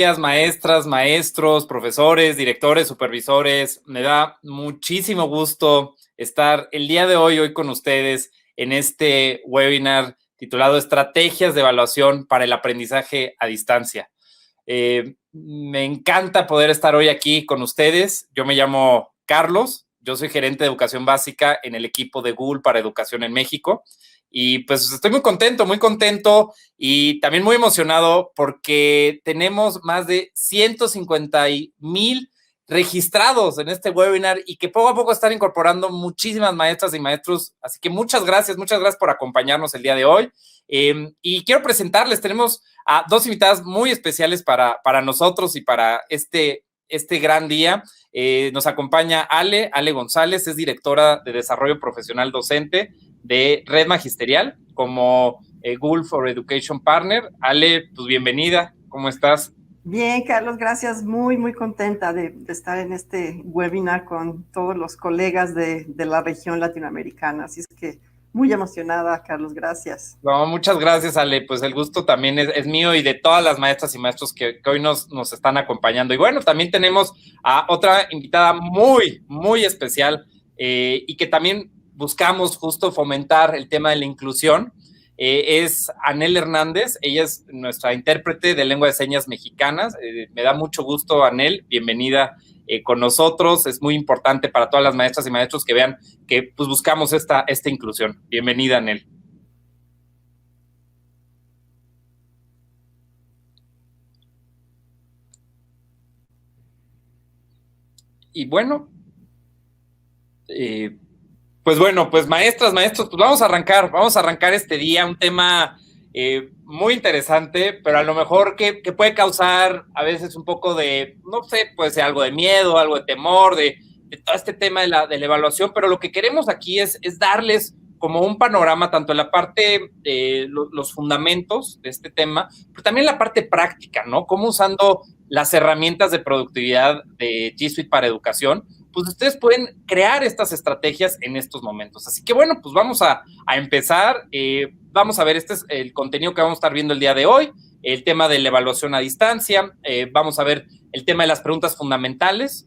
días, maestras, maestros, profesores, directores, supervisores. Me da muchísimo gusto estar el día de hoy con ustedes en este webinar titulado Estrategias de Evaluación para el Aprendizaje a Distancia. Me encanta poder estar hoy aquí con ustedes. Yo me llamo Carlos, yo soy gerente de educación básica en el equipo de Google para Educación en México. Y pues estoy muy contento y también muy emocionado porque tenemos más de 150,000 registrados en este webinar y que poco a poco están incorporando muchísimas maestras y maestros. Así que muchas gracias por acompañarnos el día de hoy. Y quiero presentarles, tenemos a dos invitadas muy especiales para nosotros y para este gran día. Nos acompaña Ale González, es directora de Desarrollo Profesional Docente de Red Magisterial como Google for Education Partner. Ale, pues bienvenida, ¿cómo estás? Bien, Carlos, gracias. Muy contenta de estar en este webinar con todos los colegas de la región latinoamericana. Así es que muy emocionada, Carlos, gracias. No, muchas gracias, Ale. Pues el gusto también es mío y de todas las maestras y maestros que hoy nos están acompañando. Y bueno, también tenemos a otra invitada muy especial y que también buscamos justo fomentar el tema de la inclusión. Es Anel Hernández, ella es nuestra intérprete de lengua de señas mexicanas. Me da mucho gusto, Anel, bienvenida con nosotros. Es muy importante para todas las maestras y maestros que vean que pues buscamos esta inclusión. Bienvenida, Anel. Y bueno, pues maestras, maestros, pues vamos a arrancar este día, un tema muy interesante, pero a lo mejor que puede causar a veces un poco de, no sé, puede ser algo de miedo, algo de temor, de todo este tema de la evaluación, pero lo que queremos aquí es darles como un panorama, tanto en la parte de los fundamentos de este tema, pero también la parte práctica, ¿no? Cómo usando las herramientas de productividad de G Suite para educación, pues ustedes pueden crear estas estrategias en estos momentos. Así que bueno, pues vamos a empezar. Vamos a ver, este es el contenido que vamos a estar viendo el día de hoy, el tema de la evaluación a distancia, vamos a ver el tema de las preguntas fundamentales,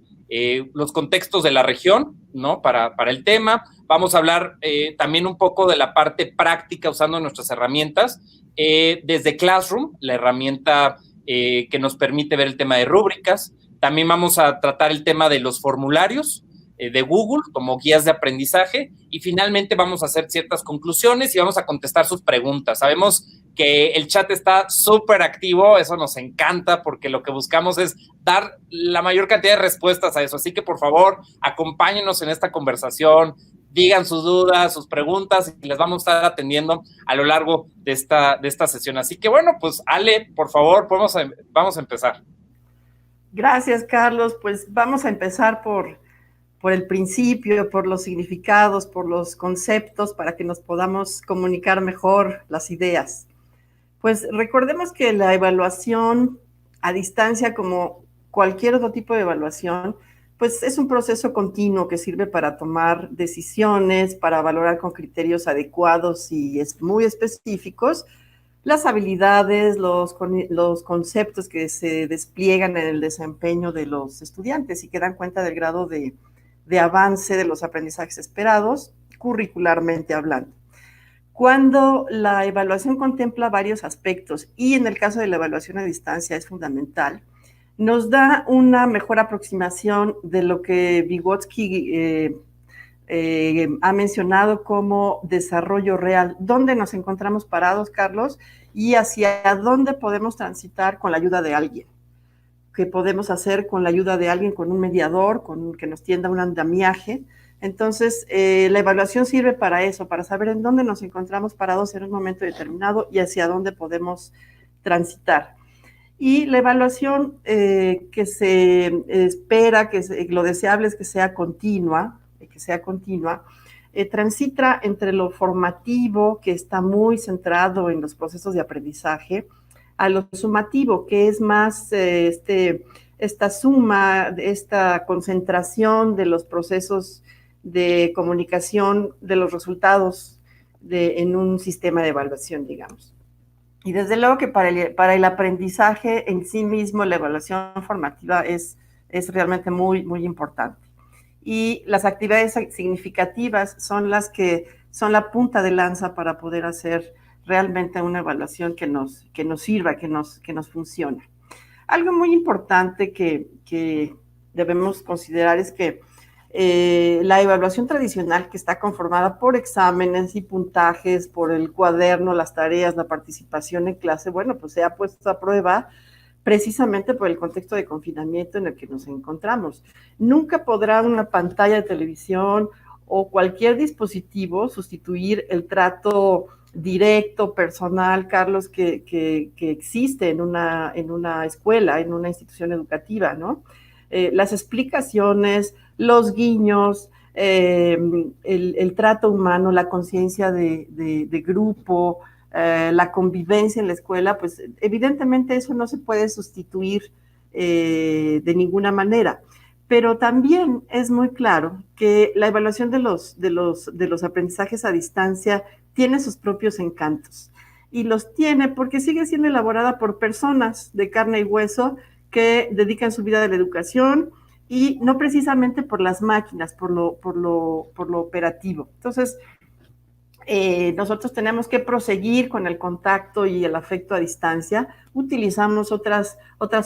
los contextos de la región, ¿no? Para el tema. Vamos a hablar también un poco de la parte práctica usando nuestras herramientas, desde Classroom, la herramienta que nos permite ver el tema de rúbricas. También vamos a tratar el tema de los formularios de Google como guías de aprendizaje y finalmente vamos a hacer ciertas conclusiones y vamos a contestar sus preguntas. Sabemos que el chat está súper activo, eso nos encanta porque lo que buscamos es dar la mayor cantidad de respuestas a eso. Así que por favor, acompáñenos en esta conversación, digan sus dudas, sus preguntas y les vamos a estar atendiendo a lo largo de esta sesión. Así que bueno, pues Ale, por favor, vamos a empezar. Gracias, Carlos. Pues vamos a empezar por el principio, por los significados, por los conceptos, para que nos podamos comunicar mejor las ideas. Pues recordemos que la evaluación a distancia, como cualquier otro tipo de evaluación, pues es un proceso continuo que sirve para tomar decisiones, para valorar con criterios adecuados y muy específicos las habilidades, los conceptos que se despliegan en el desempeño de los estudiantes y que dan cuenta del grado de avance de los aprendizajes esperados, curricularmente hablando. Cuando la evaluación contempla varios aspectos y en el caso de la evaluación a distancia es fundamental, nos da una mejor aproximación de lo que Vygotsky ha mencionado como desarrollo real, dónde nos encontramos parados, Carlos, y hacia dónde podemos transitar con la ayuda de alguien. ¿Qué podemos hacer con la ayuda de alguien, con un mediador, con que nos tienda un andamiaje? Entonces, la evaluación sirve para eso, para saber en dónde nos encontramos parados en un momento determinado y hacia dónde podemos transitar. Y la evaluación que se espera, lo deseable es que sea continua, transita entre lo formativo, que está muy centrado en los procesos de aprendizaje, a lo sumativo, que es más esta suma, esta concentración de los procesos de comunicación de los resultados en un sistema de evaluación, digamos. Y desde luego que para el aprendizaje en sí mismo la evaluación formativa es realmente muy, muy importante. Y las actividades significativas son las que son la punta de lanza para poder hacer realmente una evaluación que nos sirva, que nos funcione. Algo muy importante que debemos considerar es que la evaluación tradicional, que está conformada por exámenes y puntajes, por el cuaderno, las tareas, la participación en clase, bueno, pues se ha puesto a prueba precisamente por el contexto de confinamiento en el que nos encontramos. Nunca podrá una pantalla de televisión o cualquier dispositivo sustituir el trato directo, personal, Carlos, que existe en una escuela, en una institución educativa, ¿no? Las explicaciones, los guiños, el trato humano, la conciencia de grupo, la convivencia en la escuela, pues evidentemente eso no se puede sustituir de ninguna manera. Pero también es muy claro que la evaluación de los aprendizajes a distancia tiene sus propios encantos. Y los tiene porque sigue siendo elaborada por personas de carne y hueso que dedican su vida a la educación y no precisamente por las máquinas, por lo operativo. Entonces, nosotros tenemos que proseguir con el contacto y el afecto a distancia. Utilizamos otras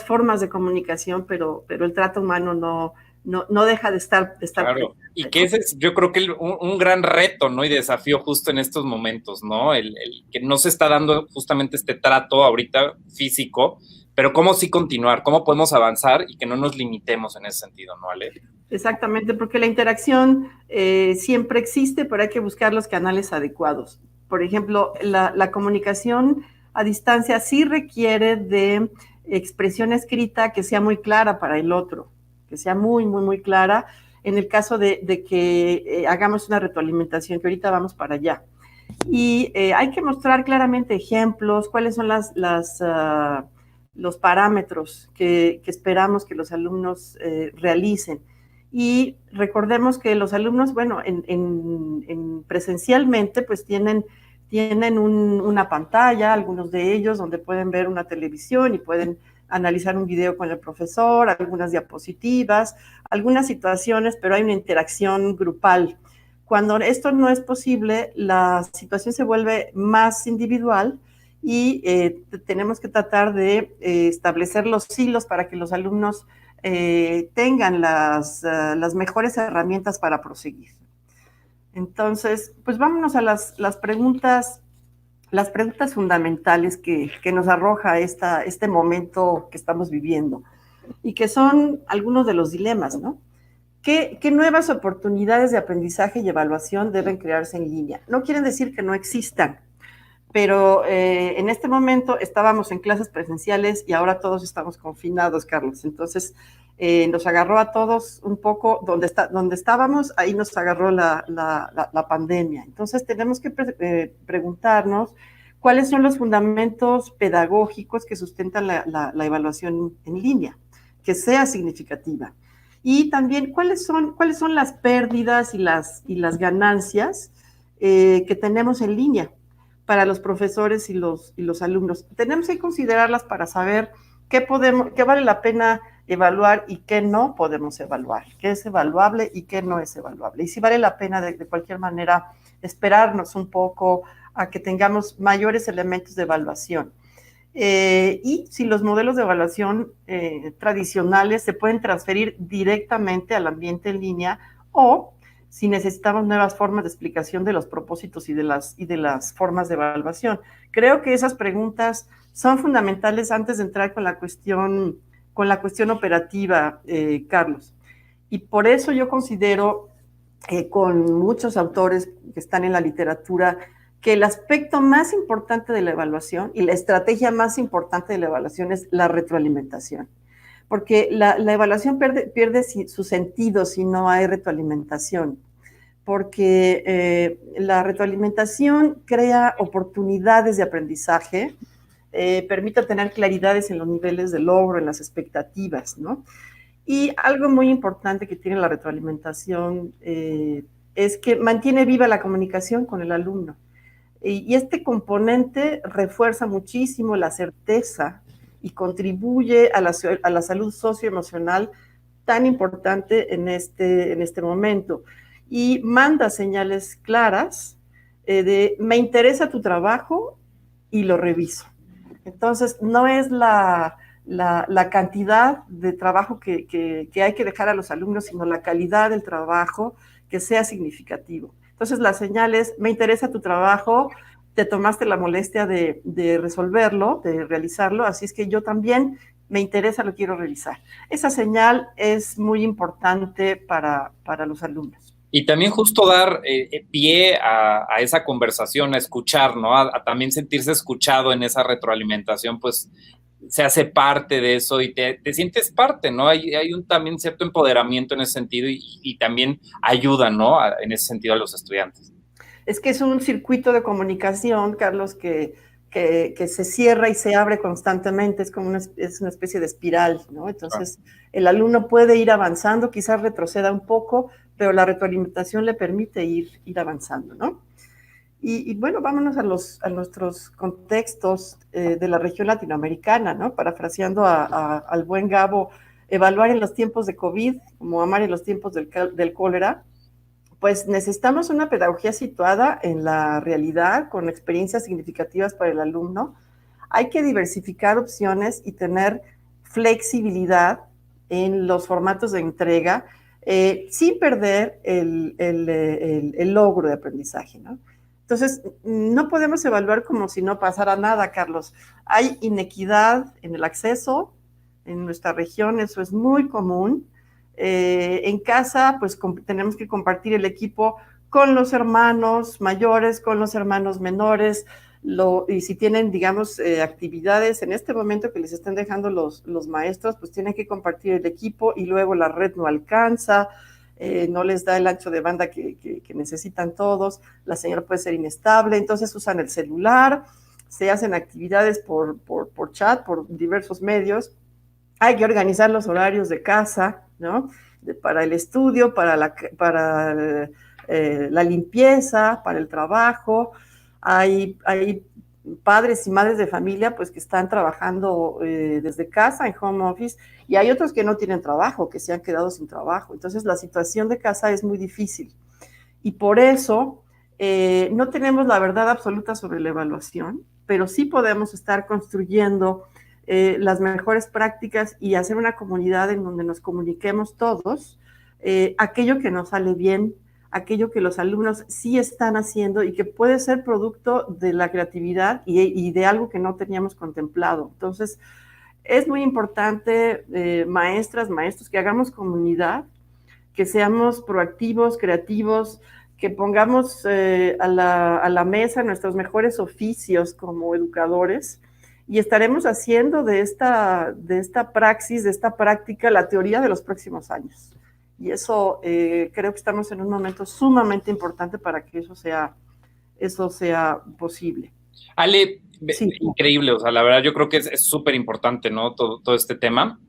formas de comunicación, pero el trato humano no deja de estar claro. Y que ese es, yo creo que un gran reto, ¿no? Y desafío justo en estos momentos, ¿no? El que no se está dando justamente este trato ahorita físico, pero cómo sí continuar, cómo podemos avanzar y que no nos limitemos en ese sentido, ¿no, Ale? Exactamente, porque la interacción siempre existe, pero hay que buscar los canales adecuados. Por ejemplo, la comunicación a distancia sí requiere de expresión escrita que sea muy clara para el otro, que sea muy, muy, muy clara en el caso de que hagamos una retroalimentación, que ahorita vamos para allá. Y hay que mostrar claramente ejemplos, cuáles son los parámetros que esperamos que los alumnos realicen. Y recordemos que los alumnos, bueno, presencialmente, pues tienen una pantalla, algunos de ellos, donde pueden ver una televisión y pueden analizar un video con el profesor, algunas diapositivas, algunas situaciones, pero hay una interacción grupal. Cuando esto no es posible, la situación se vuelve más individual y tenemos que tratar de establecer los hilos para que los alumnos tengan las mejores herramientas para proseguir. Entonces, pues vámonos a las preguntas fundamentales que nos arroja este momento que estamos viviendo y que son algunos de los dilemas, ¿no? ¿Qué nuevas oportunidades de aprendizaje y evaluación deben crearse en línea? No quieren decir que no existan, pero en este momento estábamos en clases presenciales y ahora todos estamos confinados, Carlos. Entonces, nos agarró a todos un poco donde estábamos, ahí nos agarró la pandemia. Entonces, tenemos que preguntarnos cuáles son los fundamentos pedagógicos que sustentan la evaluación en línea, que sea significativa. Y también cuáles son las pérdidas y las ganancias que tenemos en línea para los profesores y los alumnos. Tenemos que considerarlas para saber qué vale la pena evaluar y qué no podemos evaluar, qué es evaluable y qué no es evaluable. Y si vale la pena de cualquier manera esperarnos un poco a que tengamos mayores elementos de evaluación. Y si los modelos de evaluación tradicionales se pueden transferir directamente al ambiente en línea o si necesitamos nuevas formas de explicación de los propósitos y de las formas de evaluación. Creo que esas preguntas son fundamentales antes de entrar con la cuestión operativa, Carlos. Y por eso yo considero, con muchos autores que están en la literatura, que el aspecto más importante de la evaluación y la estrategia más importante de la evaluación es la retroalimentación. Porque la evaluación pierde su sentido si no hay retroalimentación. Porque la retroalimentación crea oportunidades de aprendizaje, permite tener claridades en los niveles de logro, en las expectativas, ¿no? Y algo muy importante que tiene la retroalimentación es que mantiene viva la comunicación con el alumno. Y este componente refuerza muchísimo la certeza y contribuye a la salud socioemocional tan importante en este momento. Y manda señales claras de me interesa tu trabajo y lo reviso. Entonces, no es la cantidad de trabajo que hay que dejar a los alumnos, sino la calidad del trabajo que sea significativo. Entonces, la señal es, me interesa tu trabajo, te tomaste la molestia de resolverlo, de realizarlo, así es que yo también me interesa, lo quiero revisar. Esa señal es muy importante para los alumnos. Y también justo dar pie a esa conversación, a escuchar, ¿no? A también sentirse escuchado en esa retroalimentación, pues se hace parte de eso y te sientes parte, ¿no? Hay un también cierto empoderamiento en ese sentido y también ayuda, ¿no? En ese sentido a los estudiantes. Es que es un circuito de comunicación, Carlos, que se cierra y se abre constantemente, es como es una especie de espiral, ¿no? Entonces, el alumno puede ir avanzando, quizás retroceda un poco, pero la retroalimentación le permite ir avanzando, ¿no? Y bueno, vámonos a nuestros contextos de la región latinoamericana, ¿no? Parafraseando al buen Gabo, evaluar en los tiempos de COVID, como amar en los tiempos del cólera, pues necesitamos una pedagogía situada en la realidad, con experiencias significativas para el alumno. Hay que diversificar opciones y tener flexibilidad en los formatos de entrega, sin perder el logro de aprendizaje, ¿no? Entonces, no podemos evaluar como si no pasara nada, Carlos. Hay inequidad en el acceso, en nuestra región eso es muy común. En casa, pues tenemos que compartir el equipo con los hermanos mayores, con los hermanos menores, y si tienen, digamos, actividades en este momento que les están dejando los maestros, pues tienen que compartir el equipo y luego la red no alcanza, no les da el ancho de banda que necesitan todos, la señal puede ser inestable, entonces usan el celular, se hacen actividades por chat, por diversos medios. Hay que organizar los horarios de casa, ¿no? Para el estudio, para la limpieza, para el trabajo. Hay padres y madres de familia pues que están trabajando desde casa en home office y hay otros que no tienen trabajo, que se han quedado sin trabajo. Entonces la situación de casa es muy difícil y por eso no tenemos la verdad absoluta sobre la evaluación, pero sí podemos estar construyendo las mejores prácticas y hacer una comunidad en donde nos comuniquemos todos aquello que nos sale bien, aquello que los alumnos sí están haciendo y que puede ser producto de la creatividad y de algo que no teníamos contemplado. Entonces, es muy importante, maestras, maestros, que hagamos comunidad, que seamos proactivos, creativos, que pongamos a la mesa nuestros mejores oficios como educadores y estaremos haciendo de esta praxis, de esta práctica, la teoría de los próximos años. Y eso creo que estamos en un momento sumamente importante para que eso sea posible. Ale, sí. Increíble, o sea, la verdad yo creo que es súper importante, ¿no? Todo este tema.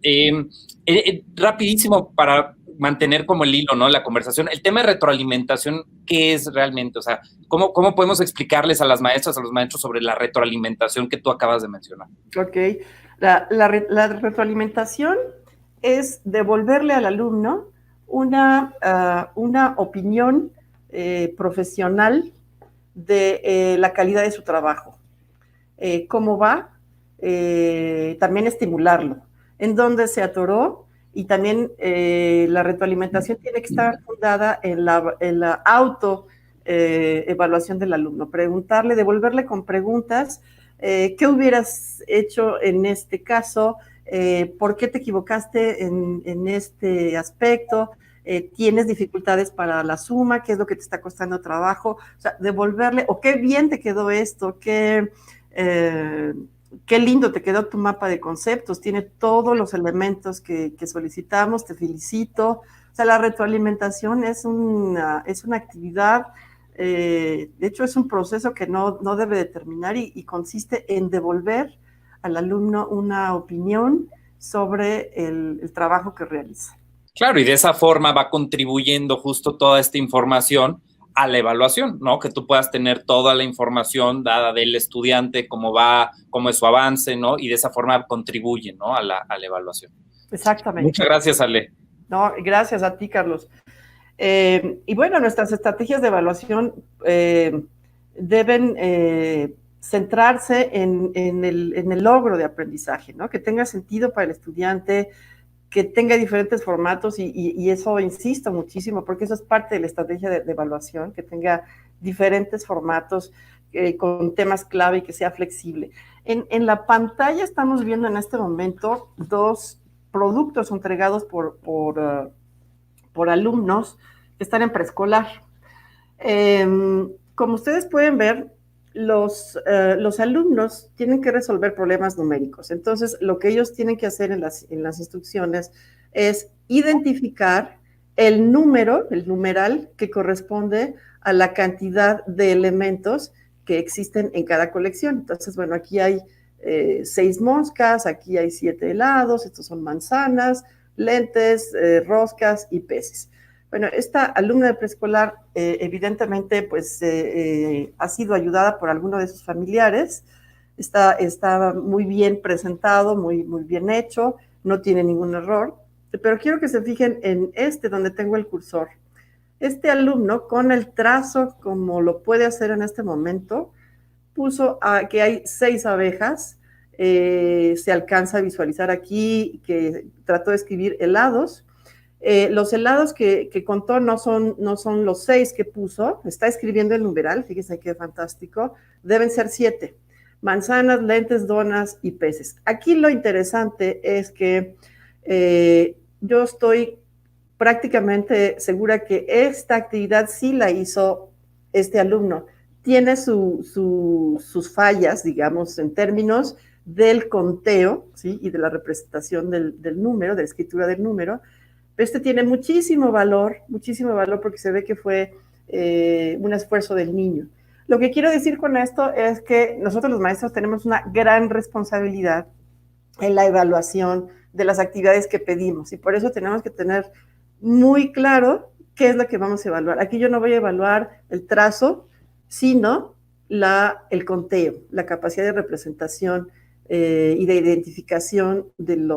Rapidísimo para mantener como el hilo, ¿no? La conversación. El tema de retroalimentación, ¿qué es realmente? O sea, ¿cómo podemos explicarles a las maestras, a los maestros sobre la retroalimentación que tú acabas de mencionar? Ok. La retroalimentación es devolverle al alumno una opinión profesional de la calidad de su trabajo. ¿Cómo va? También estimularlo. ¿En dónde se atoró? Y también la retroalimentación tiene que estar fundada en la auto evaluación del alumno. Preguntarle, devolverle con preguntas, ¿qué hubieras hecho en este caso? ¿Por qué te equivocaste en este aspecto? ¿Tienes dificultades para la suma? ¿Qué es lo que te está costando trabajo? O sea, devolverle, o qué bien te quedó esto, qué lindo te quedó tu mapa de conceptos, tiene todos los elementos que solicitamos, te felicito. O sea, la retroalimentación es una actividad, de hecho es un proceso que no debe de terminar y consiste en devolver al alumno una opinión sobre el trabajo que realiza. Claro, y de esa forma va contribuyendo justo toda esta información a la evaluación, ¿no? Que tú puedas tener toda la información dada del estudiante, cómo va, cómo es su avance, ¿no? Y de esa forma contribuye, ¿no? A la evaluación. Exactamente. Muchas gracias, Ale. No, gracias a ti, Carlos. Y bueno, nuestras estrategias de evaluación deben centrarse en el logro de aprendizaje, ¿no? Que tenga sentido para el estudiante, que tenga diferentes formatos y eso insisto muchísimo, porque eso es parte de la estrategia de evaluación, que tenga diferentes formatos con temas clave y que sea flexible. En la pantalla estamos viendo en este momento 2 productos entregados por alumnos que están en preescolar. Como ustedes pueden ver, los alumnos tienen que resolver problemas numéricos. Entonces, lo que ellos tienen que hacer en las instrucciones es identificar el número, el numeral que corresponde a la cantidad de elementos que existen en cada colección. Entonces, bueno, aquí hay 6 moscas, aquí hay 7 helados, estos son manzanas, lentes, roscas y peces. Bueno, esta alumna de preescolar evidentemente pues ha sido ayudada por alguno de sus familiares, está muy bien presentado, muy bien hecho, no tiene ningún error, pero quiero que se fijen en donde tengo el cursor. Este alumno con el trazo como lo puede hacer en este momento, puso que hay 6 abejas, se alcanza a visualizar aquí que trató de escribir helados. Los helados que contó no son los 6 que puso, está escribiendo el numeral, fíjense qué fantástico, deben ser 7, manzanas, lentes, donas y peces. Aquí lo interesante es que yo estoy prácticamente segura que esta actividad sí la hizo este alumno. Tiene sus fallas, digamos, en términos del conteo, ¿sí? Y de la representación del número, de la escritura del número, pero tiene muchísimo valor porque se ve que fue un esfuerzo del niño. Lo que quiero decir con esto es que nosotros los maestros tenemos una gran responsabilidad en la evaluación de las actividades que pedimos y por eso tenemos que tener muy claro qué es lo que vamos a evaluar. Aquí yo no voy a evaluar el trazo, sino el conteo, la capacidad de representación y de identificación del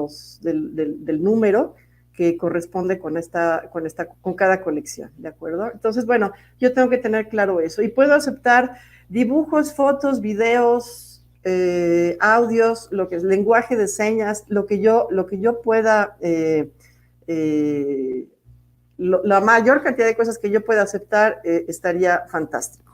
número que corresponde con cada colección, ¿de acuerdo? Entonces, bueno, yo tengo que tener claro eso. Y puedo aceptar dibujos, fotos, videos, audios, lo que es lenguaje de señas, lo que yo pueda, la mayor cantidad de cosas que yo pueda aceptar estaría fantástico.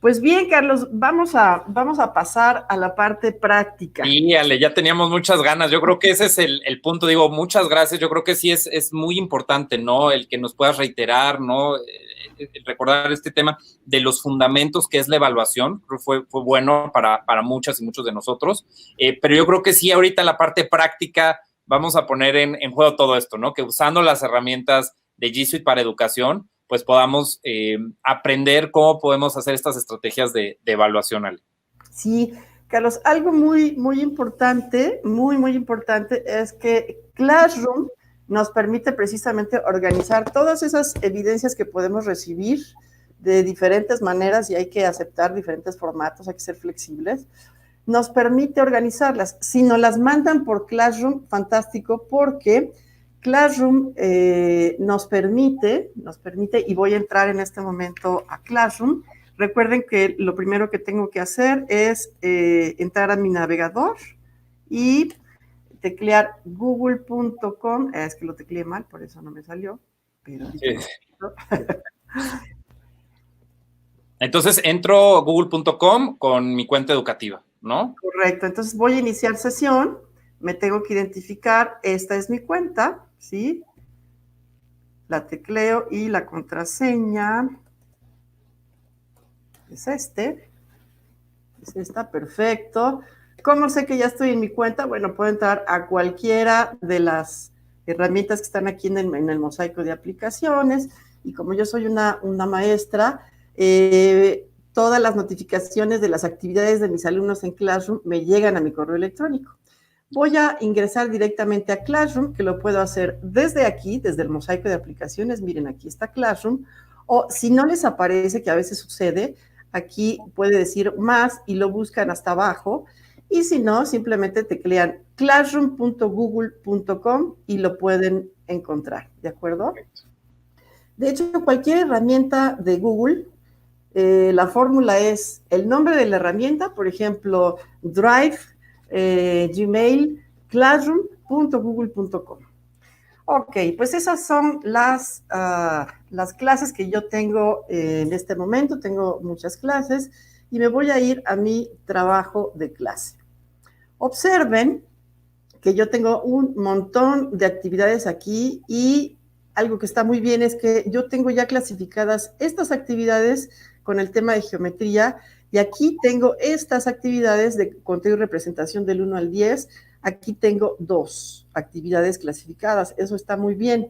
Pues bien, Carlos, vamos a pasar a la parte práctica. Sí, Ale, ya teníamos muchas ganas. Yo creo que ese es el punto. Digo, muchas gracias. Yo creo que sí es muy importante, ¿no? El que nos puedas reiterar, ¿no? Recordar este tema de los fundamentos que es la evaluación. Creo que fue bueno para muchas y muchos de nosotros. Pero yo creo que sí, ahorita en la parte práctica vamos a poner en juego todo esto, ¿no? Que usando las herramientas de G Suite para educación, pues podamos aprender cómo podemos hacer estas estrategias de evaluación, Ale. Sí, Carlos, algo muy importante, muy importante es que Classroom nos permite precisamente organizar todas esas evidencias que podemos recibir de diferentes maneras y hay que aceptar diferentes formatos, hay que ser flexibles. Nos permite organizarlas. Si nos las mandan por Classroom, fantástico, porque Classroom nos permite, y voy a entrar en este momento a Classroom. Recuerden que lo primero que tengo que hacer es entrar a mi navegador y teclear google.com. Es que lo tecleé mal, por eso no me salió. Pero sí. Entonces entro a google.com con mi cuenta educativa, ¿no? Correcto. Entonces voy a iniciar sesión. Me tengo que identificar. Esta es mi cuenta, ¿sí? La tecleo y la contraseña es esta, perfecto. ¿Cómo sé que ya estoy en mi cuenta? Bueno, puedo entrar a cualquiera de las herramientas que están aquí en el mosaico de aplicaciones y como yo soy una maestra, todas las notificaciones de las actividades de mis alumnos en Classroom me llegan a mi correo electrónico. Voy a ingresar directamente a Classroom, que lo puedo hacer desde aquí, desde el mosaico de aplicaciones. Miren, aquí está Classroom. O si no les aparece, que a veces sucede, aquí puede decir más y lo buscan hasta abajo. Y si no, simplemente teclean classroom.google.com y lo pueden encontrar, ¿de acuerdo? De hecho, cualquier herramienta de Google, la fórmula es el nombre de la herramienta, por ejemplo, Drive, Gmail, classroom.google.com. Ok, pues esas son las clases que yo tengo en este momento. Tengo muchas clases y me voy a ir a mi trabajo de clase. Observen que yo tengo un montón de actividades aquí y algo que está muy bien es que yo tengo ya clasificadas estas actividades con el tema de geometría y aquí tengo estas actividades de conteo y representación del 1 al 10. Aquí tengo 2 actividades clasificadas, eso está muy bien.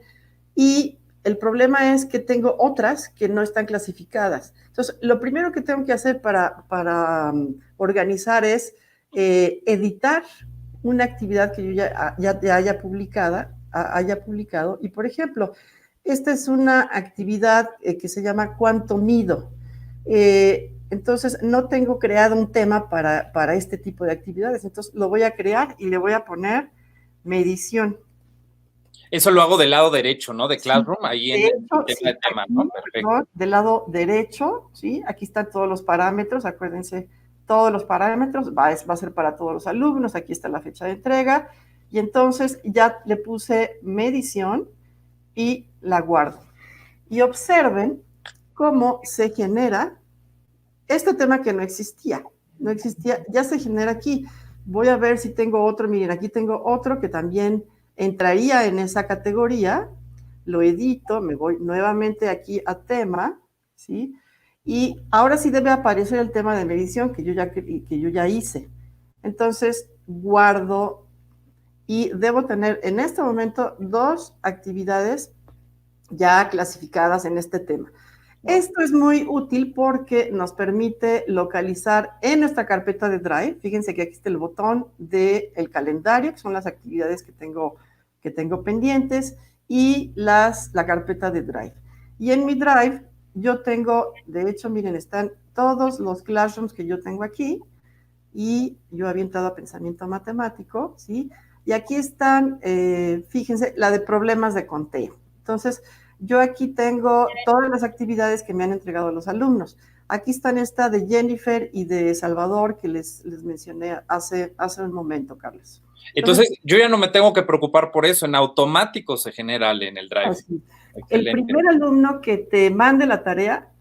Y el problema es que tengo otras que no están clasificadas. Entonces, lo primero que tengo que hacer para organizar es editar una actividad que yo ya haya publicado. Y, por ejemplo, esta es una actividad que se llama ¿Cuánto mido? Entonces, no tengo creado un tema para este tipo de actividades. Entonces, lo voy a crear y le voy a poner medición. Eso lo hago del lado derecho, ¿no? De Sí, Classroom, ahí de en el hecho, tema de sí, tema, ¿no? aquí, Perfecto. perdón, del lado derecho, ¿sí? Aquí están todos los parámetros, acuérdense, todos los parámetros, va a ser para todos los alumnos, aquí está la fecha de entrega, y entonces ya le puse medición y la guardo. Y observen cómo se genera este tema que no existía, ya se genera aquí. Voy a ver si tengo otro, miren, aquí tengo otro que también entraría en esa categoría, lo edito, me voy nuevamente aquí a tema, ¿sí? Y ahora sí debe aparecer el tema de medición que yo ya hice. Entonces, guardo y debo tener en este momento 2 actividades ya clasificadas en este tema. Esto es muy útil porque nos permite localizar en nuestra carpeta de Drive. Fíjense que aquí está el botón del calendario, que son las actividades que tengo pendientes, y la carpeta de Drive. Y en mi Drive yo tengo, de hecho, miren, están todos los classrooms que yo tengo aquí, y yo había entrado a pensamiento matemático, ¿sí? Y aquí están, fíjense, la de problemas de conteo. Entonces, yo aquí tengo todas las actividades que me han entregado los alumnos. Aquí están esta de Jennifer y de Salvador que les mencioné hace un momento, Carlos. Entonces, yo ya no me tengo que preocupar por eso, en automático se genera en el Drive. Así. El Excelente. primer alumno que te mande la tarea,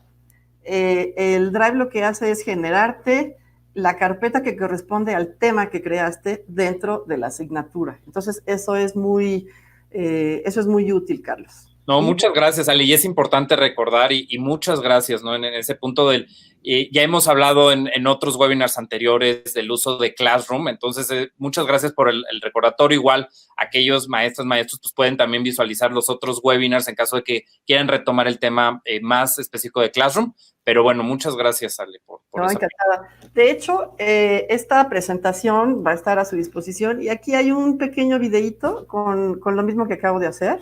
el Drive lo que hace es generarte la carpeta que corresponde al tema que creaste dentro de la asignatura. Entonces, eso es muy útil, Carlos. No, ¿Sí? muchas gracias, Ale, y es importante recordar y muchas gracias, ¿no? En ese punto ya hemos hablado en otros webinars anteriores del uso de Classroom, entonces muchas gracias por el recordatorio. Igual aquellos maestros, pues pueden también visualizar los otros webinars en caso de que quieran retomar el tema más específico de Classroom, pero bueno, muchas gracias, Ale, por No, eso. encantada. De hecho, esta presentación va a estar a su disposición y aquí hay un pequeño videíto con lo mismo que acabo de hacer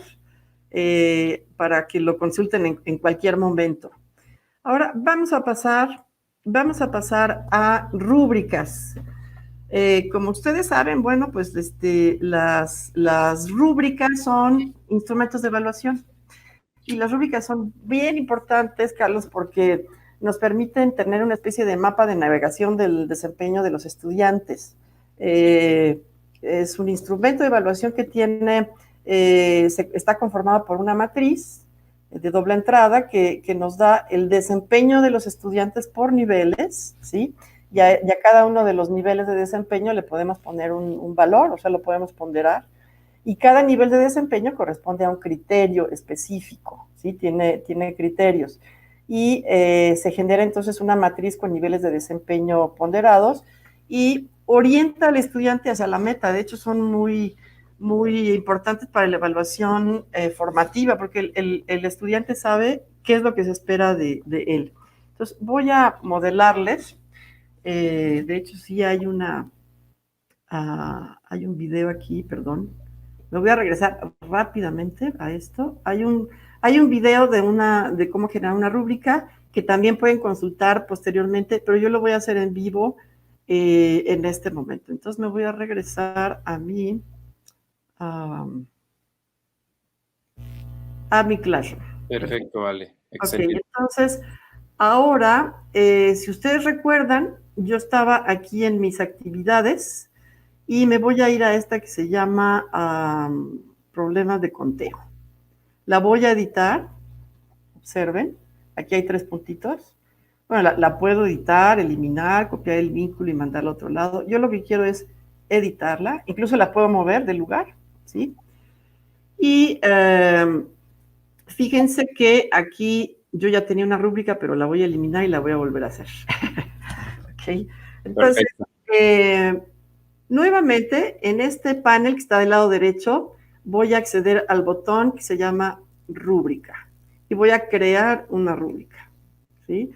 para que lo consulten en cualquier momento. Ahora vamos a pasar a rúbricas. Como ustedes saben, bueno, pues las rúbricas son instrumentos de evaluación. Y las rúbricas son bien importantes, Carlos, porque nos permiten tener una especie de mapa de navegación del desempeño de los estudiantes. Es un instrumento de evaluación que está conformado por una matriz de doble entrada que nos da el desempeño de los estudiantes por niveles, ¿sí? Y a cada uno de los niveles de desempeño le podemos poner un valor, o sea, lo podemos ponderar. Y cada nivel de desempeño corresponde a un criterio específico, ¿sí? Tiene criterios. Y se genera entonces una matriz con niveles de desempeño ponderados y orienta al estudiante hacia la meta. De hecho, son muy, muy importantes para la evaluación formativa, porque el estudiante sabe qué es lo que se espera de él. Entonces, voy a modelarles. De hecho, sí hay un video aquí, perdón. Me voy a regresar rápidamente a esto. Hay Hay un video de cómo generar una rúbrica que también pueden consultar posteriormente, pero yo lo voy a hacer en vivo en este momento. Entonces me voy a regresar a mi Classroom. Perfecto, vale. Excelente. Ok, entonces, ahora, si ustedes recuerdan, yo estaba aquí en mis actividades y me voy a ir a esta que se llama problemas de conteo. La voy a editar, observen, aquí hay 3 puntitos. Bueno, la puedo editar, eliminar, copiar el vínculo y mandarlo a otro lado. Yo lo que quiero es editarla, incluso la puedo mover del lugar, ¿sí? Y fíjense que aquí yo ya tenía una rúbrica, pero la voy a eliminar y la voy a volver a hacer. ¿Okay? Entonces, nuevamente, en este panel que está del lado derecho, voy a acceder al botón que se llama rúbrica y voy a crear una rúbrica, ¿sí?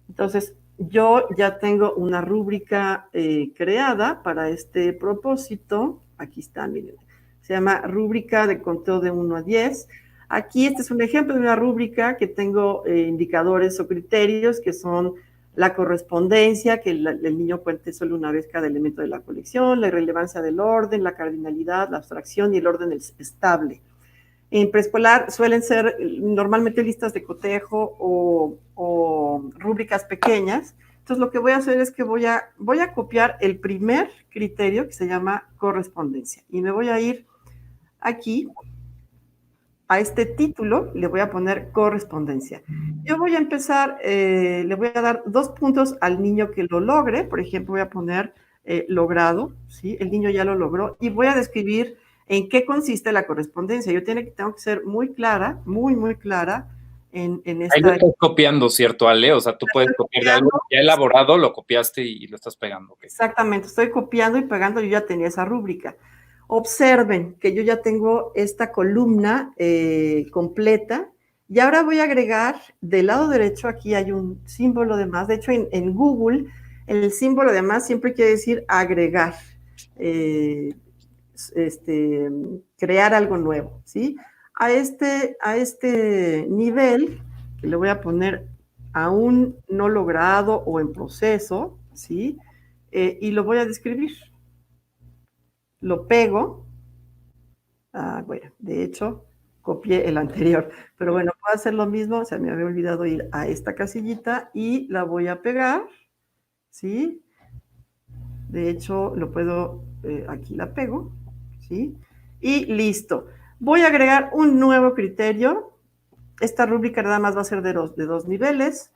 Entonces, yo ya tengo una rúbrica creada para este propósito. Aquí está, miren. Se llama rúbrica de conteo de 1 a 10. Aquí este es un ejemplo de una rúbrica que tengo indicadores o criterios que son la correspondencia, que el niño cuente solo una vez cada elemento de la colección, la irrelevancia del orden, la cardinalidad, la abstracción y el orden estable. En preescolar suelen ser normalmente listas de cotejo o rúbricas pequeñas. Entonces lo que voy a hacer es que voy a copiar el primer criterio que se llama correspondencia y me voy a ir aquí a este título, le voy a poner correspondencia. Yo voy a empezar, le voy a dar 2 puntos al niño que lo logre, por ejemplo voy a poner logrado, ¿sí? El niño ya lo logró y voy a describir en qué consiste la correspondencia. Yo tengo que ser muy clara, muy clara en esta... Ahí lo estás copiando, ¿cierto, Ale? O sea, tú puedes copiar de algo ya elaborado, lo copiaste y lo estás pegando. Okay. Exactamente, estoy copiando y pegando, yo ya tenía esa rúbrica. Observen que yo ya tengo esta columna completa y ahora voy a agregar del lado derecho, aquí hay un símbolo de más. De hecho, en Google, el símbolo de más siempre quiere decir agregar, crear algo nuevo, ¿sí? A este nivel, que le voy a poner aún no logrado o en proceso, ¿sí? Y lo voy a describir. Lo pego. Bueno, de hecho, copié el anterior, pero bueno, puedo hacer lo mismo, o sea, me había olvidado ir a esta casillita y la voy a pegar, ¿sí? De hecho, lo puedo, aquí la pego, ¿sí? Y listo. Voy a agregar un nuevo criterio. Esta rúbrica nada más va a ser de 2 niveles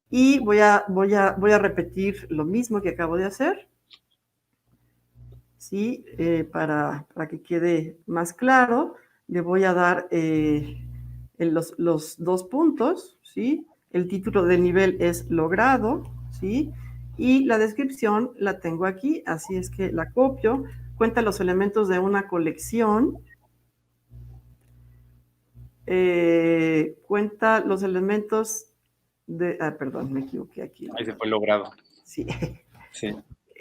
y voy a repetir lo mismo que acabo de hacer. ¿Sí? Para que quede más claro, le voy a dar los 2 puntos, ¿sí? El título de nivel es logrado, ¿sí? Y la descripción la tengo aquí, así es que la copio. Cuenta los elementos de una colección. Cuenta los elementos de... perdón, me equivoqué aquí. Ahí se fue logrado. Sí. Sí.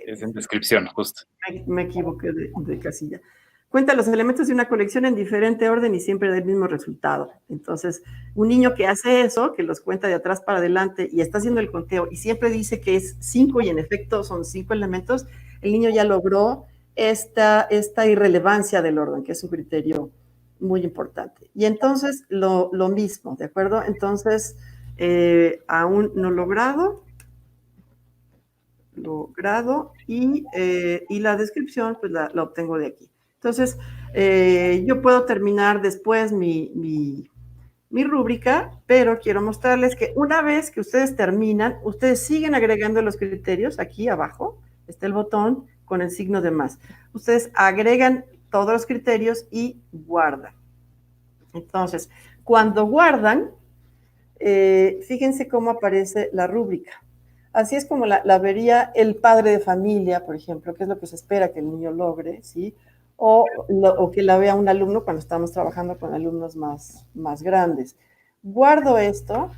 Es en descripción, justo. Me equivoqué de casilla. Cuenta los elementos de una colección en diferente orden y siempre del mismo resultado. Entonces, un niño que hace eso, que los cuenta de atrás para adelante y está haciendo el conteo y siempre dice que es 5 y en efecto son 5 elementos, el niño ya logró esta irrelevancia del orden, que es un criterio muy importante. Y entonces, lo mismo, ¿de acuerdo? Entonces, aún no logrado y la descripción pues la obtengo de aquí. Entonces, yo puedo terminar después mi rúbrica, pero quiero mostrarles que una vez que ustedes terminan, ustedes siguen agregando los criterios. Aquí abajo está el botón con el signo de más. Ustedes agregan todos los criterios y guardan. Entonces, cuando guardan, fíjense cómo aparece la rúbrica. Así es como la vería el padre de familia, por ejemplo, que es lo que se espera que el niño logre, ¿sí? O que la vea un alumno cuando estamos trabajando con alumnos más grandes. Guardo esto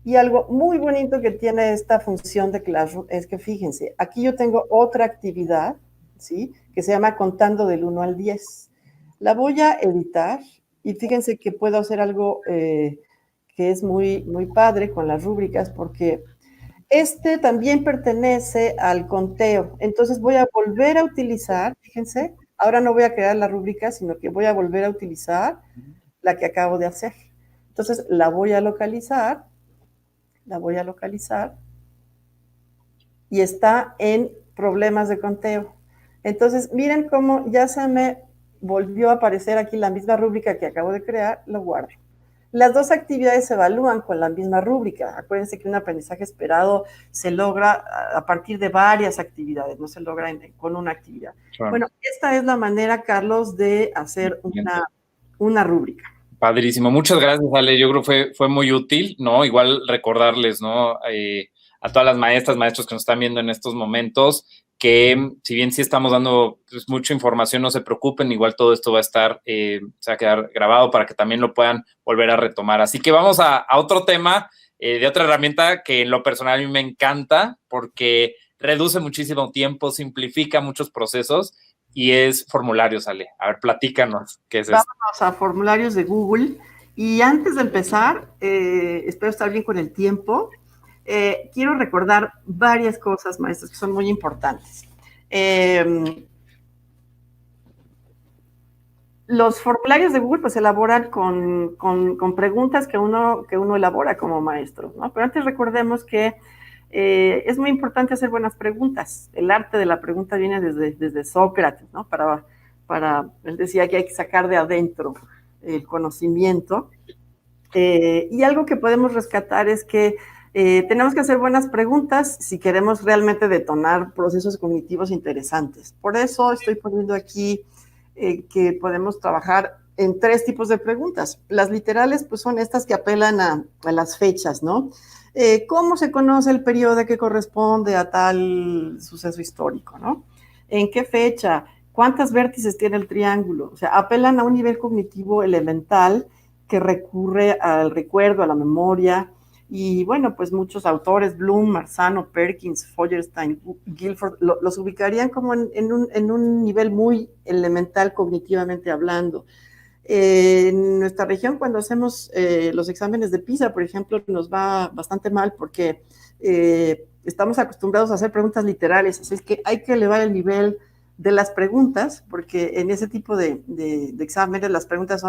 y algo muy bonito que tiene esta función de Classroom es que, fíjense, aquí yo tengo otra actividad, ¿sí? Que se llama contando del 1 al 10. La voy a editar Y fíjense que puedo hacer algo que es muy, muy padre con las rúbricas, porque este también pertenece al conteo. Entonces voy a volver a utilizar, fíjense, ahora no voy a crear la rúbrica, sino que voy a volver a utilizar la que acabo de hacer. Entonces la voy a localizar y está en problemas de conteo. Entonces miren cómo ya se me volvió a aparecer aquí la misma rúbrica que acabo de crear, lo guardo. Las dos actividades se evalúan con la misma rúbrica. Acuérdense que un aprendizaje esperado se logra a partir de varias actividades, no se logra con una actividad. Claro. Bueno, esta es la manera, Carlos, de hacer una rúbrica. Padrísimo. Muchas gracias, Ale. Yo creo que fue muy útil, ¿no? Igual recordarles, ¿no? A todas las maestras, maestros que nos están viendo en estos momentos, que si bien sí estamos dando pues, mucha información, no se preocupen, igual todo esto va a estar, se va a quedar grabado para que también lo puedan volver a retomar. Así que vamos a otro tema de otra herramienta que en lo personal a mí me encanta porque reduce muchísimo tiempo, simplifica muchos procesos y es formularios, Ale. A ver, platícanos, ¿qué es eso? Vámonos a formularios de Google. Y antes de empezar, espero estar bien con el tiempo, quiero recordar varias cosas, maestros, que son muy importantes. Los formularios de Google pues se elaboran con preguntas que uno elabora como maestro, ¿no? Pero antes recordemos que es muy importante hacer buenas preguntas. El arte de la pregunta viene desde Sócrates, ¿no? Él decía que hay que sacar de adentro el conocimiento. Y algo que podemos rescatar es que tenemos que hacer buenas preguntas si queremos realmente detonar procesos cognitivos interesantes. Por eso estoy poniendo aquí que podemos trabajar en 3 tipos de preguntas. Las literales, pues son estas que apelan a las fechas, ¿no? ¿Cómo se conoce el periodo que corresponde a tal suceso histórico, ¿no? ¿En qué fecha? ¿Cuántos vértices tiene el triángulo? O sea, apelan a un nivel cognitivo elemental que recurre al recuerdo, a la memoria. Y bueno, pues muchos autores, Bloom, Marzano, Perkins, Feuerstein, Guilford, los ubicarían como en un nivel muy elemental cognitivamente hablando. En nuestra región, cuando hacemos los exámenes de PISA, por ejemplo, nos va bastante mal porque estamos acostumbrados a hacer preguntas literales, así es que hay que elevar el nivel de las preguntas, porque en ese tipo de exámenes las preguntas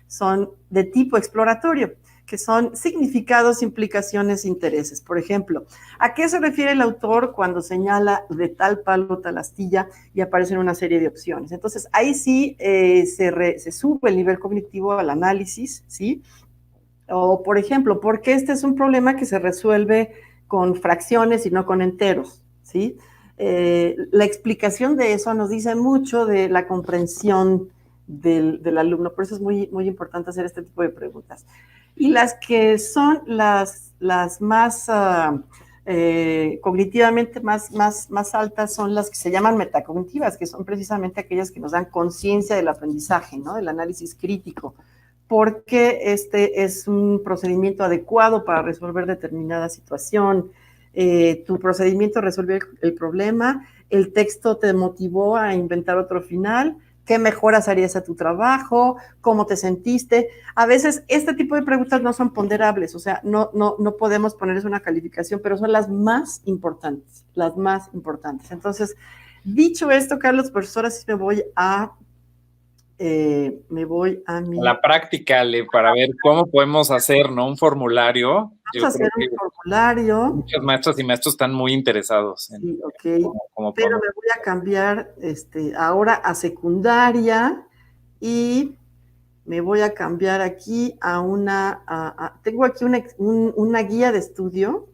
son de tipo exploratorio, que son significados, implicaciones, intereses. Por ejemplo, ¿a qué se refiere el autor cuando señala de tal palo, tal astilla y aparecen una serie de opciones? Entonces, ahí sí se sube el nivel cognitivo al análisis, ¿sí? O, por ejemplo, porque este es un problema que se resuelve con fracciones y no con enteros, ¿sí? La explicación de eso nos dice mucho de la comprensión del alumno, por eso es muy, muy importante hacer este tipo de preguntas. Y las que son las más cognitivamente más altas son las que se llaman metacognitivas, que son precisamente aquellas que nos dan conciencia del aprendizaje, ¿no? Del análisis crítico, porque este es un procedimiento adecuado para resolver determinada situación. Tu procedimiento resolvió el problema, el texto te motivó a inventar otro final, ¿qué mejoras harías a tu trabajo? ¿Cómo te sentiste? A veces este tipo de preguntas no son ponderables, o sea, no podemos ponerles una calificación, pero son las más importantes, las más importantes. Entonces, dicho esto, Carlos, pues ahora sí me voy a la práctica, para ver cómo podemos hacer, ¿no? Un formulario. Vamos a hacer un formulario. Muchos maestros y maestros están muy interesados. Sí, ok. Pero me voy a cambiar ahora a secundaria y me voy a cambiar aquí a tengo aquí una guía de estudio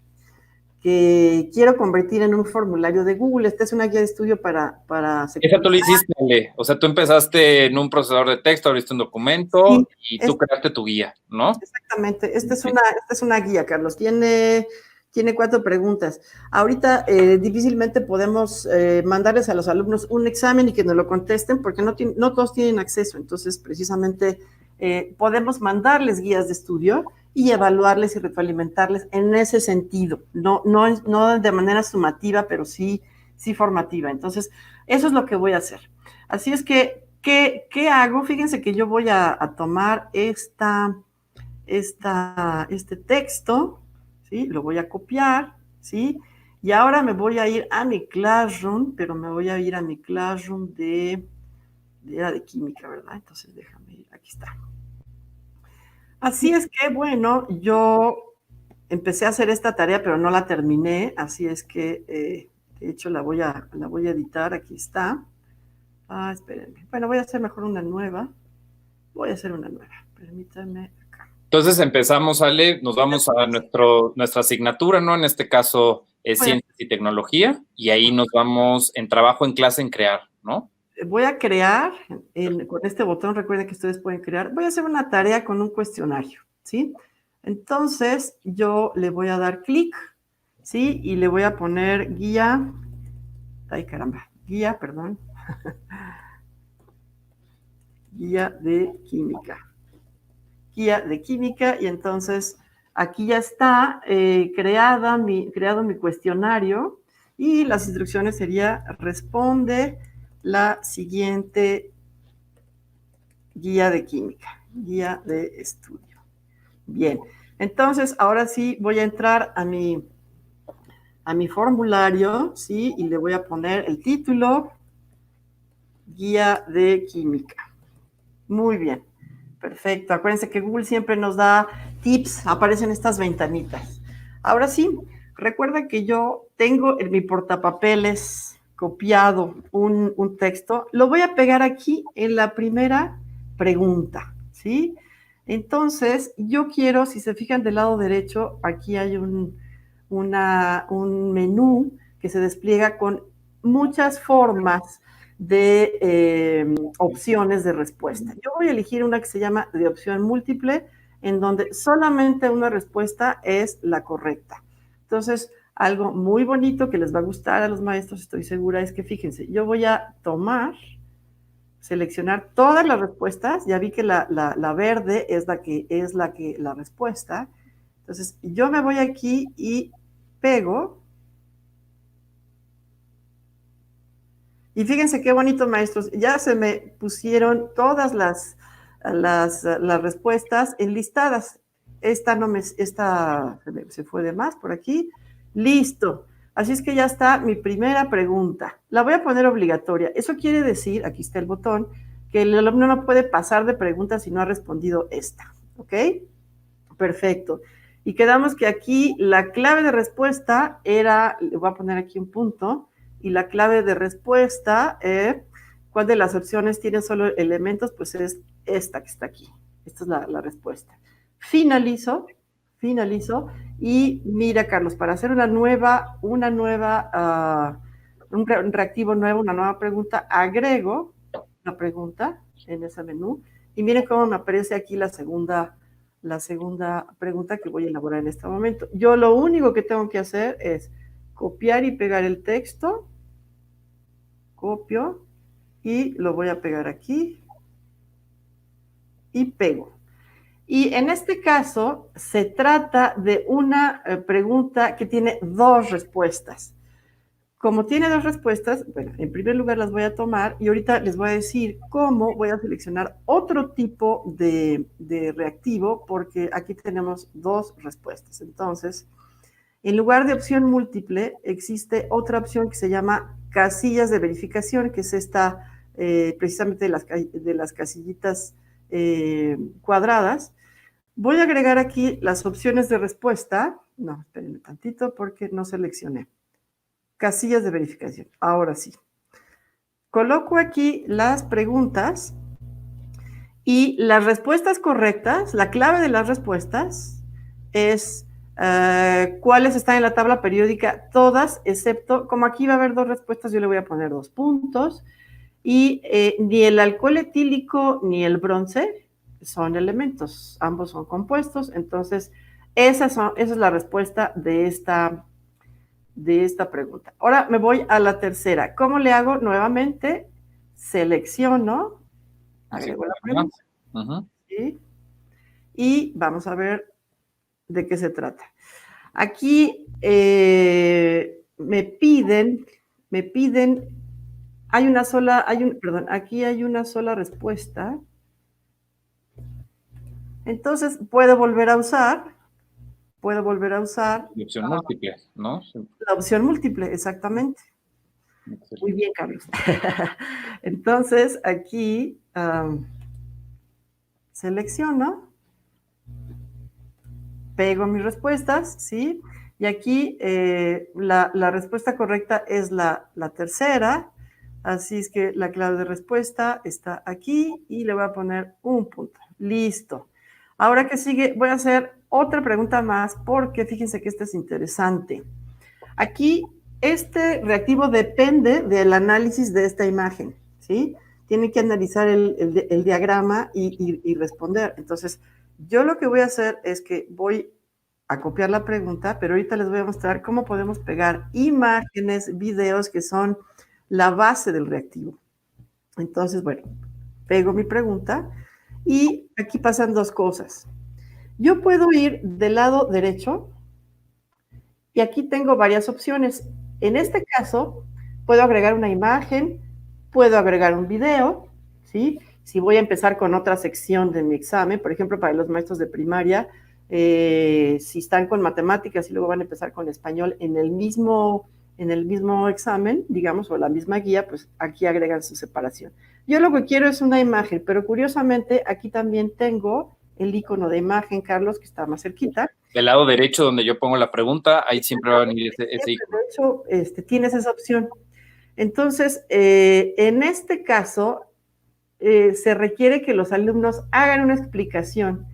que quiero convertir en un formulario de Google. Esta es una guía de estudio para secundaria. Esa tú lo hiciste, Ale. O sea, tú empezaste en un procesador de texto, abriste un documento y tú creaste tu guía, ¿no? Exactamente. Esta es una guía, Carlos. Tiene 4 preguntas. Ahorita difícilmente podemos mandarles a los alumnos un examen y que nos lo contesten porque no todos tienen acceso. Entonces, precisamente, podemos mandarles guías de estudio y evaluarles y retroalimentarles en ese sentido. No de manera sumativa, pero sí formativa. Entonces, eso es lo que voy a hacer. Así es que ¿Qué hago? Fíjense que yo voy a tomar este texto, ¿sí? Lo voy a copiar, ¿sí? Y ahora me voy a ir a mi Classroom, pero me voy a ir a mi Classroom era de química, ¿verdad? Entonces déjame ir, aquí está. Así es que, bueno, yo empecé a hacer esta tarea, pero no la terminé, así es que, de hecho, la voy a editar, aquí está. Espérenme. Bueno, voy a hacer mejor una nueva. Voy a hacer una nueva. Permítanme acá. Entonces empezamos, Ale, nos vamos a nuestra asignatura, ¿no? En este caso es Ciencias y Tecnología, y ahí nos vamos en trabajo en clase en crear, ¿no? Voy a crear, con este botón, recuerden que ustedes pueden crear, voy a hacer una tarea con un cuestionario, ¿sí? Entonces, yo le voy a dar clic, ¿sí? Y le voy a poner guía, guía, perdón, guía de química. Guía de química, y entonces aquí ya está creado mi cuestionario, y las instrucciones sería: responde la siguiente guía de química, guía de estudio. Bien, entonces ahora sí voy a entrar a mi formulario, ¿sí? Y le voy a poner el título, guía de química. Muy bien, perfecto. Acuérdense que Google siempre nos da tips, aparecen estas ventanitas. Ahora sí, recuerda que yo tengo en mi portapapeles copiado un texto. Lo voy a pegar aquí en la primera pregunta, ¿sí? Entonces, yo quiero, si se fijan del lado derecho, aquí hay un menú que se despliega con muchas formas de opciones de respuesta. Yo voy a elegir una que se llama de opción múltiple, en donde solamente una respuesta es la correcta. Entonces, algo muy bonito que les va a gustar a los maestros, estoy segura, es que fíjense, yo voy a seleccionar todas las respuestas. Ya vi que la verde es la respuesta. Entonces, yo me voy aquí y pego. Y fíjense qué bonito, maestros. Ya se me pusieron todas las respuestas enlistadas. Esta se fue de más por aquí. Listo. Así es que ya está mi primera pregunta. La voy a poner obligatoria. Eso quiere decir, aquí está el botón, que el alumno no puede pasar de preguntas si no ha respondido esta. ¿Ok? Perfecto. Y quedamos que aquí la clave de respuesta era, le voy a poner aquí un punto, y la clave de respuesta, ¿cuál de las opciones tiene solo elementos? Pues es esta que está aquí. Esta es la respuesta. Finalizo, y mira, Carlos, para hacer un reactivo nuevo, una nueva pregunta, agrego una pregunta en ese menú, y miren cómo me aparece aquí la segunda pregunta que voy a elaborar en este momento. Yo lo único que tengo que hacer es copiar y pegar el texto, copio y lo voy a pegar aquí y pego. Y en este caso se trata de una pregunta que tiene dos respuestas. Como tiene dos respuestas, bueno, en primer lugar las voy a tomar y ahorita les voy a decir cómo voy a seleccionar otro tipo de reactivo, porque aquí tenemos dos respuestas. Entonces, en lugar de opción múltiple, existe otra opción que se llama casillas de verificación, que es esta, precisamente de las casillitas cuadradas. Voy a agregar aquí las opciones de respuesta. No, espérenme tantito porque no seleccioné. Casillas de verificación. Ahora sí. Coloco aquí las preguntas y las respuestas correctas, la clave de las respuestas es cuáles están en la tabla periódica, todas, excepto, como aquí va a haber dos respuestas, yo le voy a poner 2 puntos, y ni el alcohol etílico ni el bronce son elementos, ambos son compuestos. Entonces esa es la respuesta de esta pregunta. Ahora me voy a la tercera. ¿Cómo le hago? Nuevamente, selecciono, agrego la pregunta. ¿Sí? Y vamos a ver de qué se trata. Aquí me piden Hay una sola, perdón, aquí hay una sola respuesta. Entonces, puedo volver a usar Y opción múltiple, ¿no? la opción múltiple, exactamente. Excelente. Muy bien, Carlos. Entonces, aquí selecciono, pego mis respuestas, ¿sí? Y aquí la respuesta correcta es la tercera, así es que la clave de respuesta está aquí y le voy a poner un punto. Listo. Ahora que sigue, voy a hacer otra pregunta más porque fíjense que esta es interesante. Aquí, este reactivo depende del análisis de esta imagen, ¿sí? Tiene que analizar el diagrama y responder. Entonces, yo lo que voy a hacer es que voy a copiar la pregunta, pero ahorita les voy a mostrar cómo podemos pegar imágenes, videos que son la base del reactivo. Entonces, bueno, pego mi pregunta y aquí pasan dos cosas. Yo puedo ir del lado derecho y aquí tengo varias opciones. En este caso, puedo agregar una imagen, puedo agregar un video, ¿sí? Si voy a empezar con otra sección de mi examen, por ejemplo, para los maestros de primaria, si están con matemáticas y luego van a empezar con español en el mismo examen, digamos, o la misma guía, pues aquí agregan su separación. Yo lo que quiero es una imagen, pero curiosamente aquí también tengo el icono de imagen, Carlos, que está más cerquita. Del lado derecho donde yo pongo la pregunta, ahí siempre va a venir ese icono. De hecho, tienes esa opción. Entonces, en este caso, se requiere que los alumnos hagan una explicación.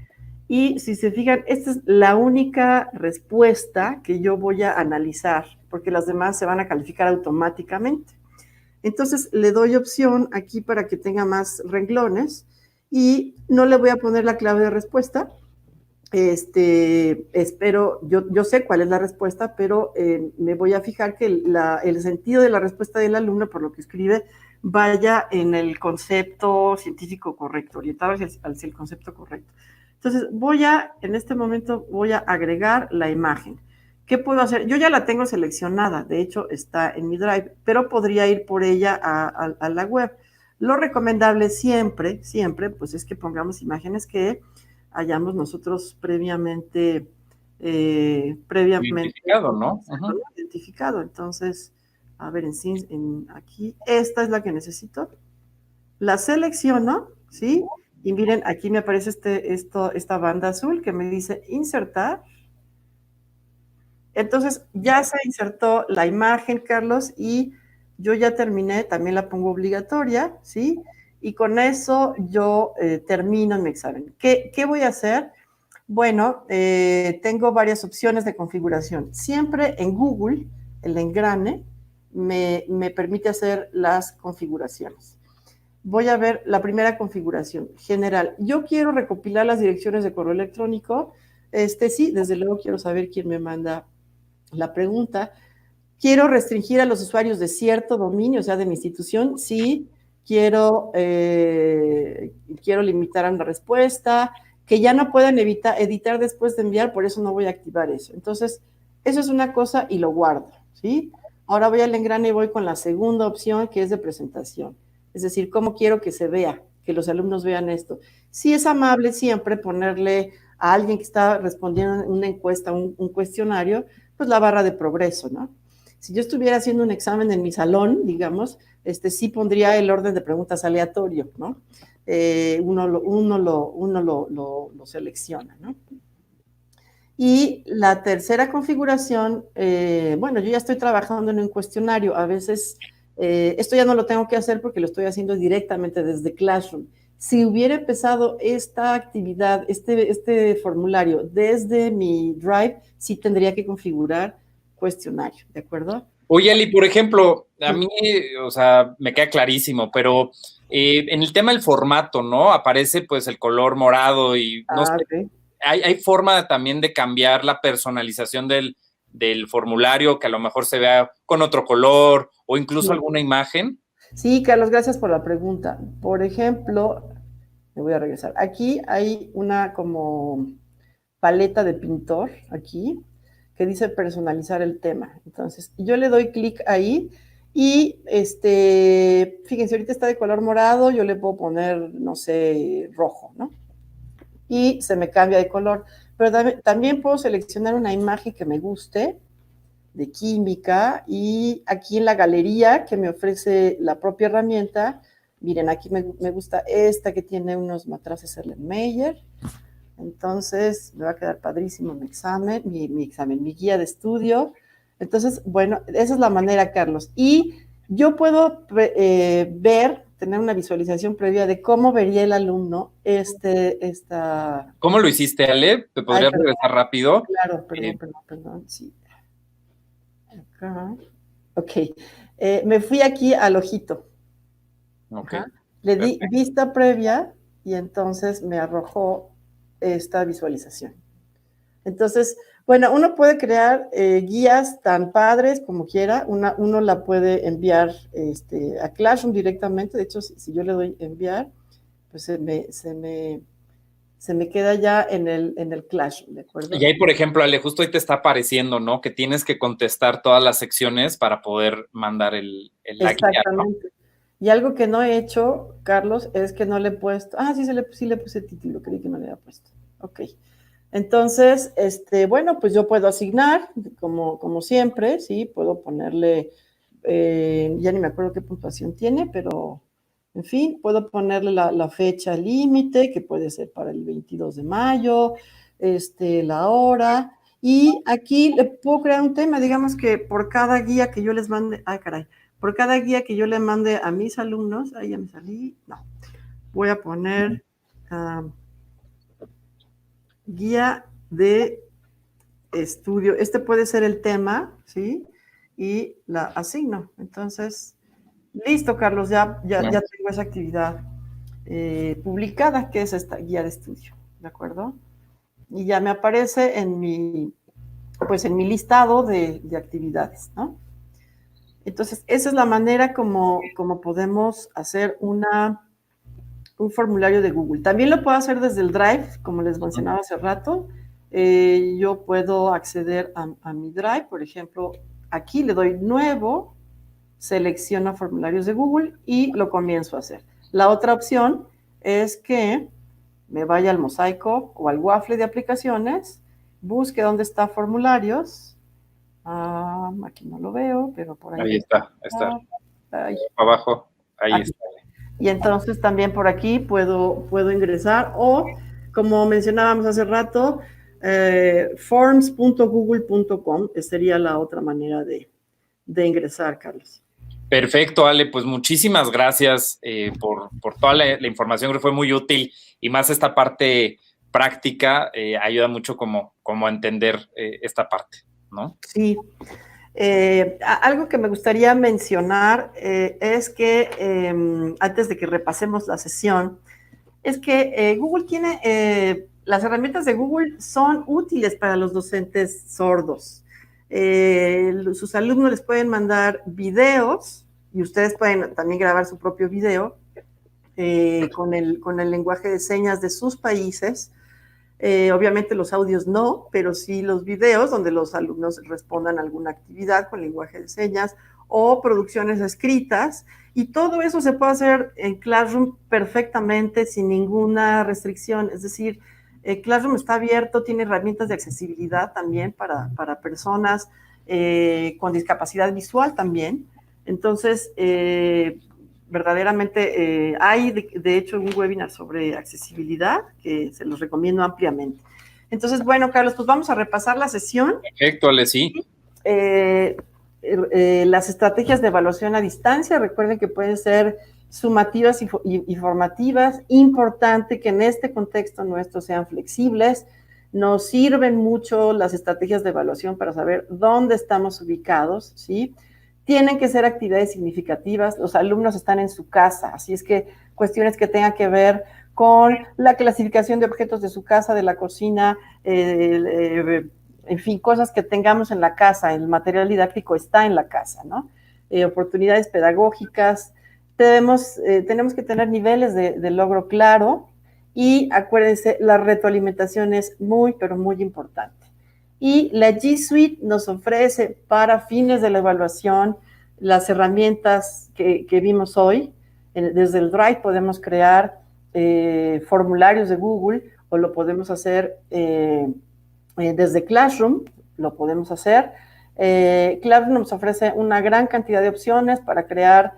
Y si se fijan, esta es la única respuesta que yo voy a analizar, porque las demás se van a calificar automáticamente. Entonces, le doy opción aquí para que tenga más renglones y no le voy a poner la clave de respuesta. Espero, yo sé cuál es la respuesta, pero me voy a fijar que el sentido de la respuesta del alumno, por lo que escribe, vaya en el concepto científico correcto, orientado hacia el concepto correcto. Entonces, en este momento voy a agregar la imagen. ¿Qué puedo hacer? Yo ya la tengo seleccionada, de hecho está en mi Drive, pero podría ir por ella a la web. Lo recomendable siempre, pues es que pongamos imágenes que hayamos nosotros previamente Identificado, ¿no? Identificado. Entonces, a ver, aquí, esta es la que necesito. La selecciono, ¿sí? Y miren, aquí me aparece esta banda azul que me dice insertar. Entonces, ya se insertó la imagen, Carlos, y yo ya terminé, también la pongo obligatoria, ¿sí? Y con eso yo termino mi examen. ¿Qué voy a hacer? Bueno, tengo varias opciones de configuración. Siempre en Google, el engrane, me permite hacer las configuraciones. Voy a ver la primera configuración general. Yo quiero recopilar las direcciones de correo electrónico. Sí, desde luego quiero saber quién me manda la pregunta. Quiero restringir a los usuarios de cierto dominio, o sea, de mi institución. Sí, quiero limitar a la respuesta, que ya no puedan editar después de enviar, por eso no voy a activar eso. Entonces, eso es una cosa y lo guardo, ¿sí? Ahora voy al engrane y voy con la segunda opción, que es de presentación. Es decir, cómo quiero que se vea, que los alumnos vean esto. Sí es amable siempre ponerle a alguien que está respondiendo una encuesta, un cuestionario, pues la barra de progreso, ¿no? Si yo estuviera haciendo un examen en mi salón, digamos, sí pondría el orden de preguntas aleatorio, ¿no? Uno lo selecciona, ¿no? Y la tercera configuración, bueno, yo ya estoy trabajando en un cuestionario, a veces esto ya no lo tengo que hacer porque lo estoy haciendo directamente desde Classroom. Si hubiera empezado esta actividad, este formulario desde mi Drive, sí tendría que configurar cuestionario, ¿de acuerdo? Oye, Ali, por ejemplo, a mí, o sea, me queda clarísimo, pero en el tema del formato, ¿no? Aparece pues el color morado y no sé, Okay. hay forma también de cambiar la personalización del formulario, que a lo mejor se vea con otro color o incluso alguna imagen. Sí, Carlos, gracias por la pregunta. Por ejemplo, me voy a regresar. Aquí hay una como paleta de pintor, aquí, que dice personalizar el tema. Entonces, yo le doy clic ahí Y fíjense, ahorita está de color morado, yo le puedo poner, no sé, rojo, ¿no? Y se me cambia de color. Pero también puedo seleccionar una imagen que me guste de química y aquí en la galería que me ofrece la propia herramienta, miren, aquí me gusta esta que tiene unos matraces Erlenmeyer. Entonces, me va a quedar padrísimo mi examen, mi guía de estudio. Entonces, bueno, esa es la manera, Carlos. Y yo puedo tener una visualización previa de cómo vería el alumno esta... ¿Cómo lo hiciste, Ale? ¿Te Ay, podrías perdón, regresar rápido? claro, perdón, sí. Acá. Ok. Me fui aquí al ojito. Ok, Ajá. Le di perfecto. vista previa y entonces me arrojó esta visualización. Entonces, bueno, uno puede crear guías tan padres como quiera. Uno la puede enviar a Classroom directamente. De hecho, si yo le doy enviar, pues se me queda ya en el Classroom, ¿de Y acuerdo? ahí, por ejemplo, Ale, justo ahí te está apareciendo, ¿no? Que tienes que contestar todas las secciones para poder mandar la guía, ¿no? Exactamente. Y algo que no he hecho, Carlos, es que no le he puesto. Ah, sí le puse título, creí que no le había puesto. Ok. Entonces, bueno, pues yo puedo asignar, como siempre, ¿sí? Puedo ponerle, ya ni me acuerdo qué puntuación tiene, pero, en fin, puedo ponerle la fecha límite, que puede ser para el 22 de mayo, la hora, y aquí le puedo crear un tema, digamos que por cada guía que yo les mande, ay, caray, por cada guía que yo le mande a mis alumnos, ahí ya me salí, no, voy a poner guía de estudio. Este puede ser el tema, ¿sí? Y la asigno. Entonces, listo, Carlos, ya tengo esa actividad publicada, que es esta guía de estudio, ¿de acuerdo? Y ya me aparece pues en mi listado de actividades, ¿no? Entonces, esa es la manera como podemos hacer un formulario de Google. También lo puedo hacer desde el Drive, como les mencionaba hace rato. Yo puedo acceder a mi Drive, por ejemplo, aquí le doy nuevo, selecciono formularios de Google y lo comienzo a hacer. La otra opción es que me vaya al mosaico o al waffle de aplicaciones, busque dónde está formularios. Aquí no lo veo, pero por ahí Ahí debe está. estar. Ahí, Abajo, ahí aquí. está. Y entonces también por aquí puedo ingresar o, como mencionábamos hace rato, forms.google.com sería la otra manera de ingresar, Carlos. Perfecto, Ale, pues muchísimas gracias por toda la información, que fue muy útil y más esta parte práctica ayuda mucho como a entender esta parte, ¿no? Sí. Algo que me gustaría mencionar es que antes de que repasemos la sesión, es que Google tiene, las herramientas de Google son útiles para los docentes sordos. Sus alumnos les pueden mandar videos y ustedes pueden también grabar su propio video con el lenguaje de señas de sus países. Obviamente los audios no, pero sí los videos donde los alumnos respondan a alguna actividad con lenguaje de señas o producciones escritas. Y todo eso se puede hacer en Classroom perfectamente sin ninguna restricción. Es decir, Classroom está abierto, tiene herramientas de accesibilidad también para personas con discapacidad visual también. Entonces, verdaderamente hay, de hecho, un webinar sobre accesibilidad que se los recomiendo ampliamente. Entonces, bueno, Carlos, pues vamos a repasar la sesión. Perfecto, Ale, sí. Las estrategias de evaluación a distancia, recuerden que pueden ser sumativas y formativas. Importante que en este contexto nuestro sean flexibles. Nos sirven mucho las estrategias de evaluación para saber dónde estamos ubicados, ¿sí? Tienen que ser actividades significativas. Los alumnos están en su casa, así es que cuestiones que tengan que ver con la clasificación de objetos de su casa, de la cocina, en fin, cosas que tengamos en la casa, el material didáctico está en la casa, ¿no? Oportunidades pedagógicas, tenemos que tener niveles de logro claro y acuérdense, la retroalimentación es muy, pero muy importante. Y la G Suite nos ofrece para fines de la evaluación las herramientas que vimos hoy. Desde el Drive podemos crear formularios de Google, o lo podemos hacer desde Classroom, lo podemos hacer. Classroom nos ofrece una gran cantidad de opciones para crear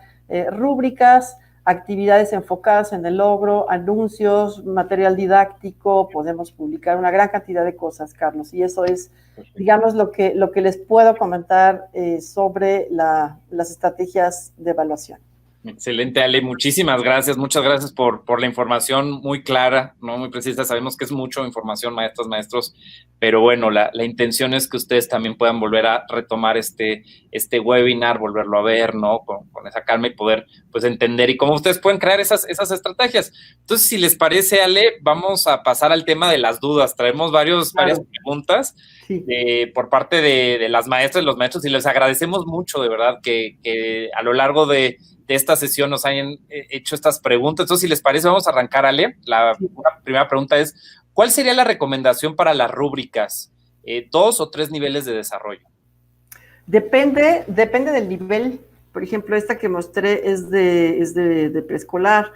rúbricas, actividades enfocadas en el logro, anuncios, material didáctico, podemos publicar una gran cantidad de cosas, Carlos, y eso es, digamos, lo que les puedo comentar sobre las estrategias de evaluación. Excelente, Ale, muchísimas gracias, muchas gracias por la información muy clara, no muy precisa. Sabemos que es mucha información, maestras, maestros, pero bueno, la intención es que ustedes también puedan volver a retomar este webinar, volverlo a ver, ¿no? Con esa calma y poder, pues, entender y cómo ustedes pueden crear esas estrategias. Entonces, si les parece, Ale, vamos a pasar al tema de las dudas. Traemos varias preguntas. Sí. Por parte de las maestras y los maestros, y les agradecemos mucho, de verdad, que a lo largo de esta sesión nos hayan hecho estas preguntas. Entonces, si les parece, vamos a arrancar, Ale. La primera pregunta es, ¿cuál sería la recomendación para las rúbricas? ¿2 o 3 niveles de desarrollo? Depende del nivel. Por ejemplo, esta que mostré es de preescolar,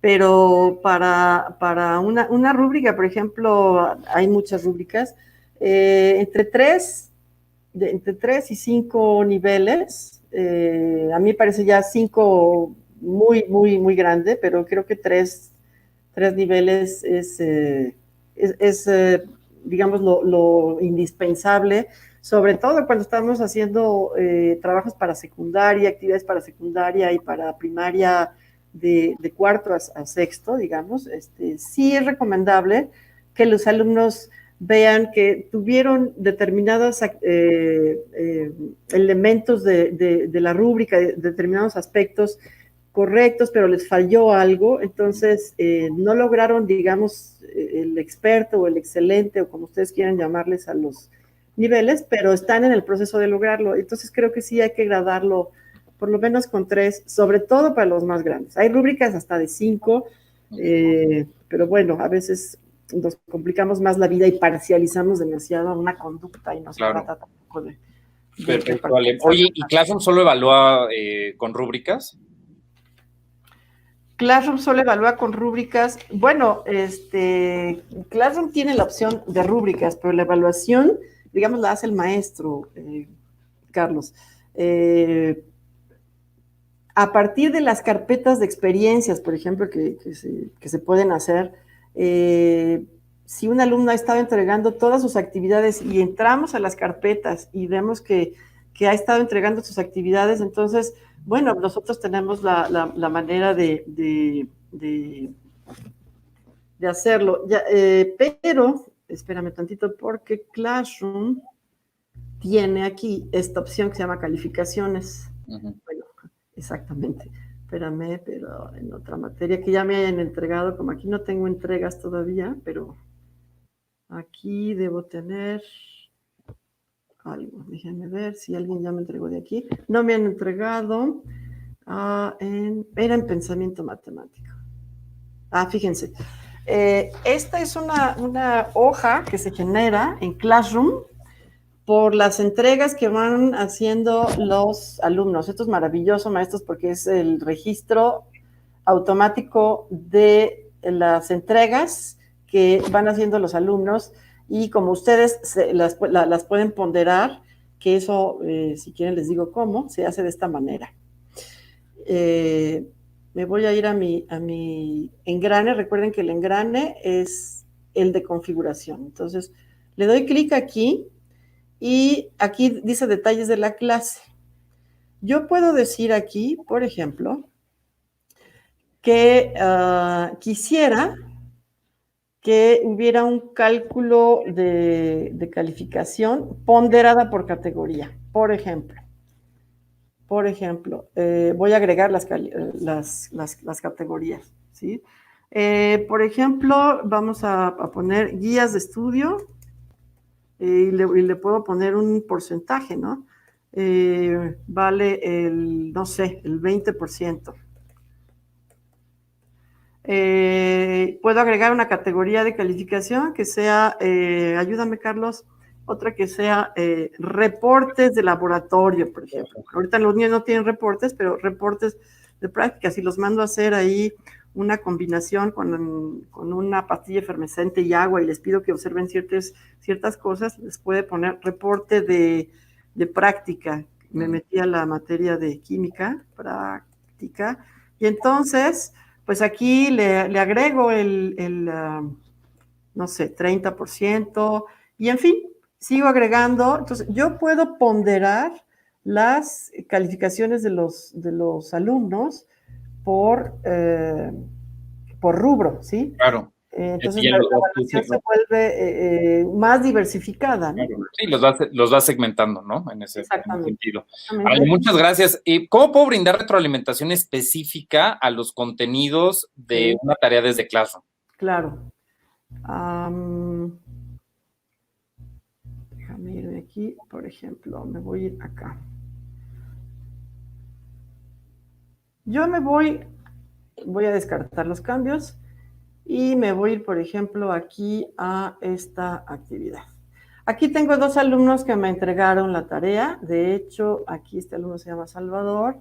pero para una rúbrica, por ejemplo, hay muchas rúbricas, entre 3 y 5 niveles. A mí me parece ya 5 muy grande, pero creo que 3 niveles es digamos, lo indispensable, sobre todo cuando estamos haciendo trabajos para secundaria, actividades para secundaria y para primaria de cuarto a sexto, digamos. Sí es recomendable que los alumnos vean que tuvieron determinados elementos de la rúbrica, determinados aspectos correctos, pero les falló algo, entonces no lograron, digamos, el experto o el excelente, o como ustedes quieran llamarles a los niveles, pero están en el proceso de lograrlo. Entonces creo que sí hay que gradarlo por lo menos con 3, sobre todo para los más grandes. Hay rúbricas hasta de 5, pero bueno, a veces nos complicamos más la vida y parcializamos demasiado una conducta y no se trata tampoco de... Perfecto, vale. Oye, ¿y Classroom solo evalúa con rúbricas? Classroom solo evalúa con rúbricas. Bueno, Classroom tiene la opción de rúbricas, pero la evaluación, digamos, la hace el maestro, Carlos. A partir de las carpetas de experiencias, por ejemplo, que se pueden hacer, si un alumno ha estado entregando todas sus actividades y entramos a las carpetas y vemos que ha estado entregando sus actividades, entonces, bueno, nosotros tenemos la manera de hacerlo. Ya, pero, espérame tantito, porque Classroom tiene aquí esta opción que se llama calificaciones. Bueno, exactamente. Espérame, pero en otra materia que ya me hayan entregado, como aquí no tengo entregas todavía, pero aquí debo tener algo. Déjenme ver si alguien ya me entregó de aquí. No me han entregado. Era en pensamiento matemático. Fíjense. Esta es una hoja que se genera en Classroom por las entregas que van haciendo los alumnos. Esto es maravilloso, maestros, porque es el registro automático de las entregas que van haciendo los alumnos, y como ustedes las pueden ponderar, que eso, si quieren les digo cómo, se hace de esta manera. Me voy a ir a mi engrane. Recuerden que el engrane es el de configuración. Entonces, le doy clic aquí, y aquí dice detalles de la clase. Yo puedo decir aquí, por ejemplo, que quisiera que hubiera un cálculo de calificación ponderada por categoría. Por ejemplo, voy a agregar las categorías, ¿sí? Por ejemplo, vamos a poner guías de estudio, y le puedo poner un porcentaje, ¿no? Vale no sé, el 20%. Puedo agregar una categoría de calificación que sea, ayúdame, Carlos, otra que sea reportes de laboratorio, por ejemplo. Ahorita los niños no tienen reportes, pero reportes de práctica. Si los mando a hacer ahí una combinación con una pastilla efervescente y agua y les pido que observen ciertas cosas, les puede poner reporte de práctica. Me metí a la materia de química, práctica, y entonces, pues aquí le agrego no sé, 30%, y en fin, sigo agregando. Entonces, yo puedo ponderar las calificaciones de los alumnos por rubro, ¿sí? Claro. Entonces, la evaluación se vuelve más diversificada, ¿no? Sí, los vas segmentando, ¿no? En ese sentido. Exactamente. Muchas gracias. ¿Y cómo puedo brindar retroalimentación específica a los contenidos de una tarea desde Classroom? Claro. Déjame ir aquí, por ejemplo, me voy a ir acá. Yo voy a descartar los cambios y me voy a ir, por ejemplo, aquí a esta actividad. Aquí tengo 2 alumnos que me entregaron la tarea. De hecho, aquí este alumno se llama Salvador.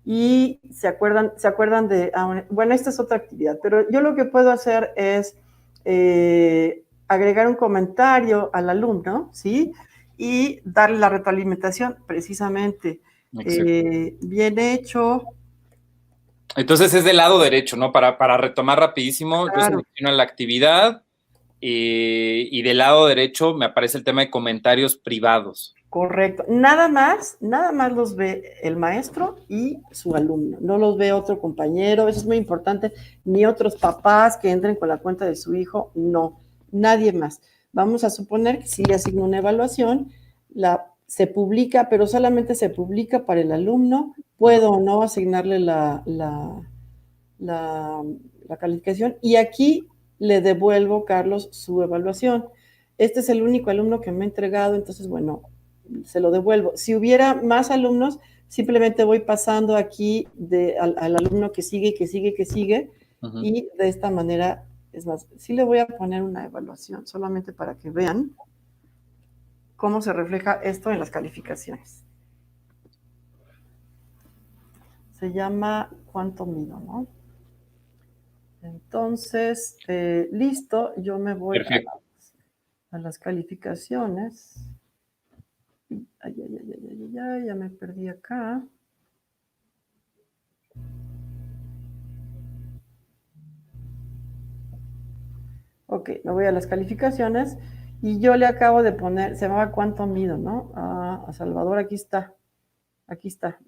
Y se acuerdan de, bueno, esta es otra actividad, pero yo lo que puedo hacer es agregar un comentario al alumno, ¿sí? Y darle la retroalimentación, precisamente. Bien hecho. Entonces es del lado derecho, ¿no? Para retomar rapidísimo, Claro. Yo selecciono la actividad y del lado derecho me aparece el tema de comentarios privados. Correcto. Nada más los ve el maestro y su alumno. No los ve otro compañero, eso es muy importante, ni otros papás que entren con la cuenta de su hijo, no, nadie más. Vamos a suponer que si le asigno una evaluación, se publica, pero solamente se publica para el alumno. Puedo o no asignarle la calificación, y aquí le devuelvo, Carlos, su evaluación. Este es el único alumno que me ha entregado, entonces, bueno, se lo devuelvo. Si hubiera más alumnos, simplemente voy pasando aquí al alumno que sigue, y de esta manera, es más, sí le voy a poner una evaluación, solamente para que vean cómo se refleja esto en las calificaciones. Se llama ¿cuánto mido, no? Entonces, listo, yo me voy a las calificaciones. Ya me perdí acá. Ok, me voy a las calificaciones y yo le acabo de poner, se llamaba ¿cuánto mido, no? A Salvador, aquí está,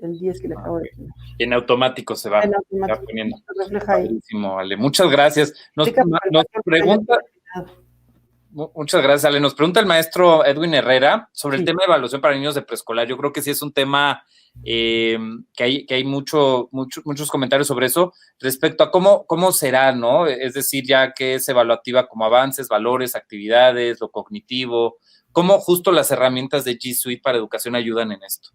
el 10 que le acabo de poner. En automático se va poniendo. Se refleja ahí. Ale. Muchas gracias. Nos pregunta... Muchas gracias, Ale. Nos pregunta el maestro Edwin Herrera sobre el tema de evaluación para niños de preescolar. Yo creo que sí es un tema que hay muchos comentarios sobre eso respecto a cómo será, ¿no? Es decir, ya que es evaluativa como avances, valores, actividades, lo cognitivo, cómo justo las herramientas de G Suite para educación ayudan en esto.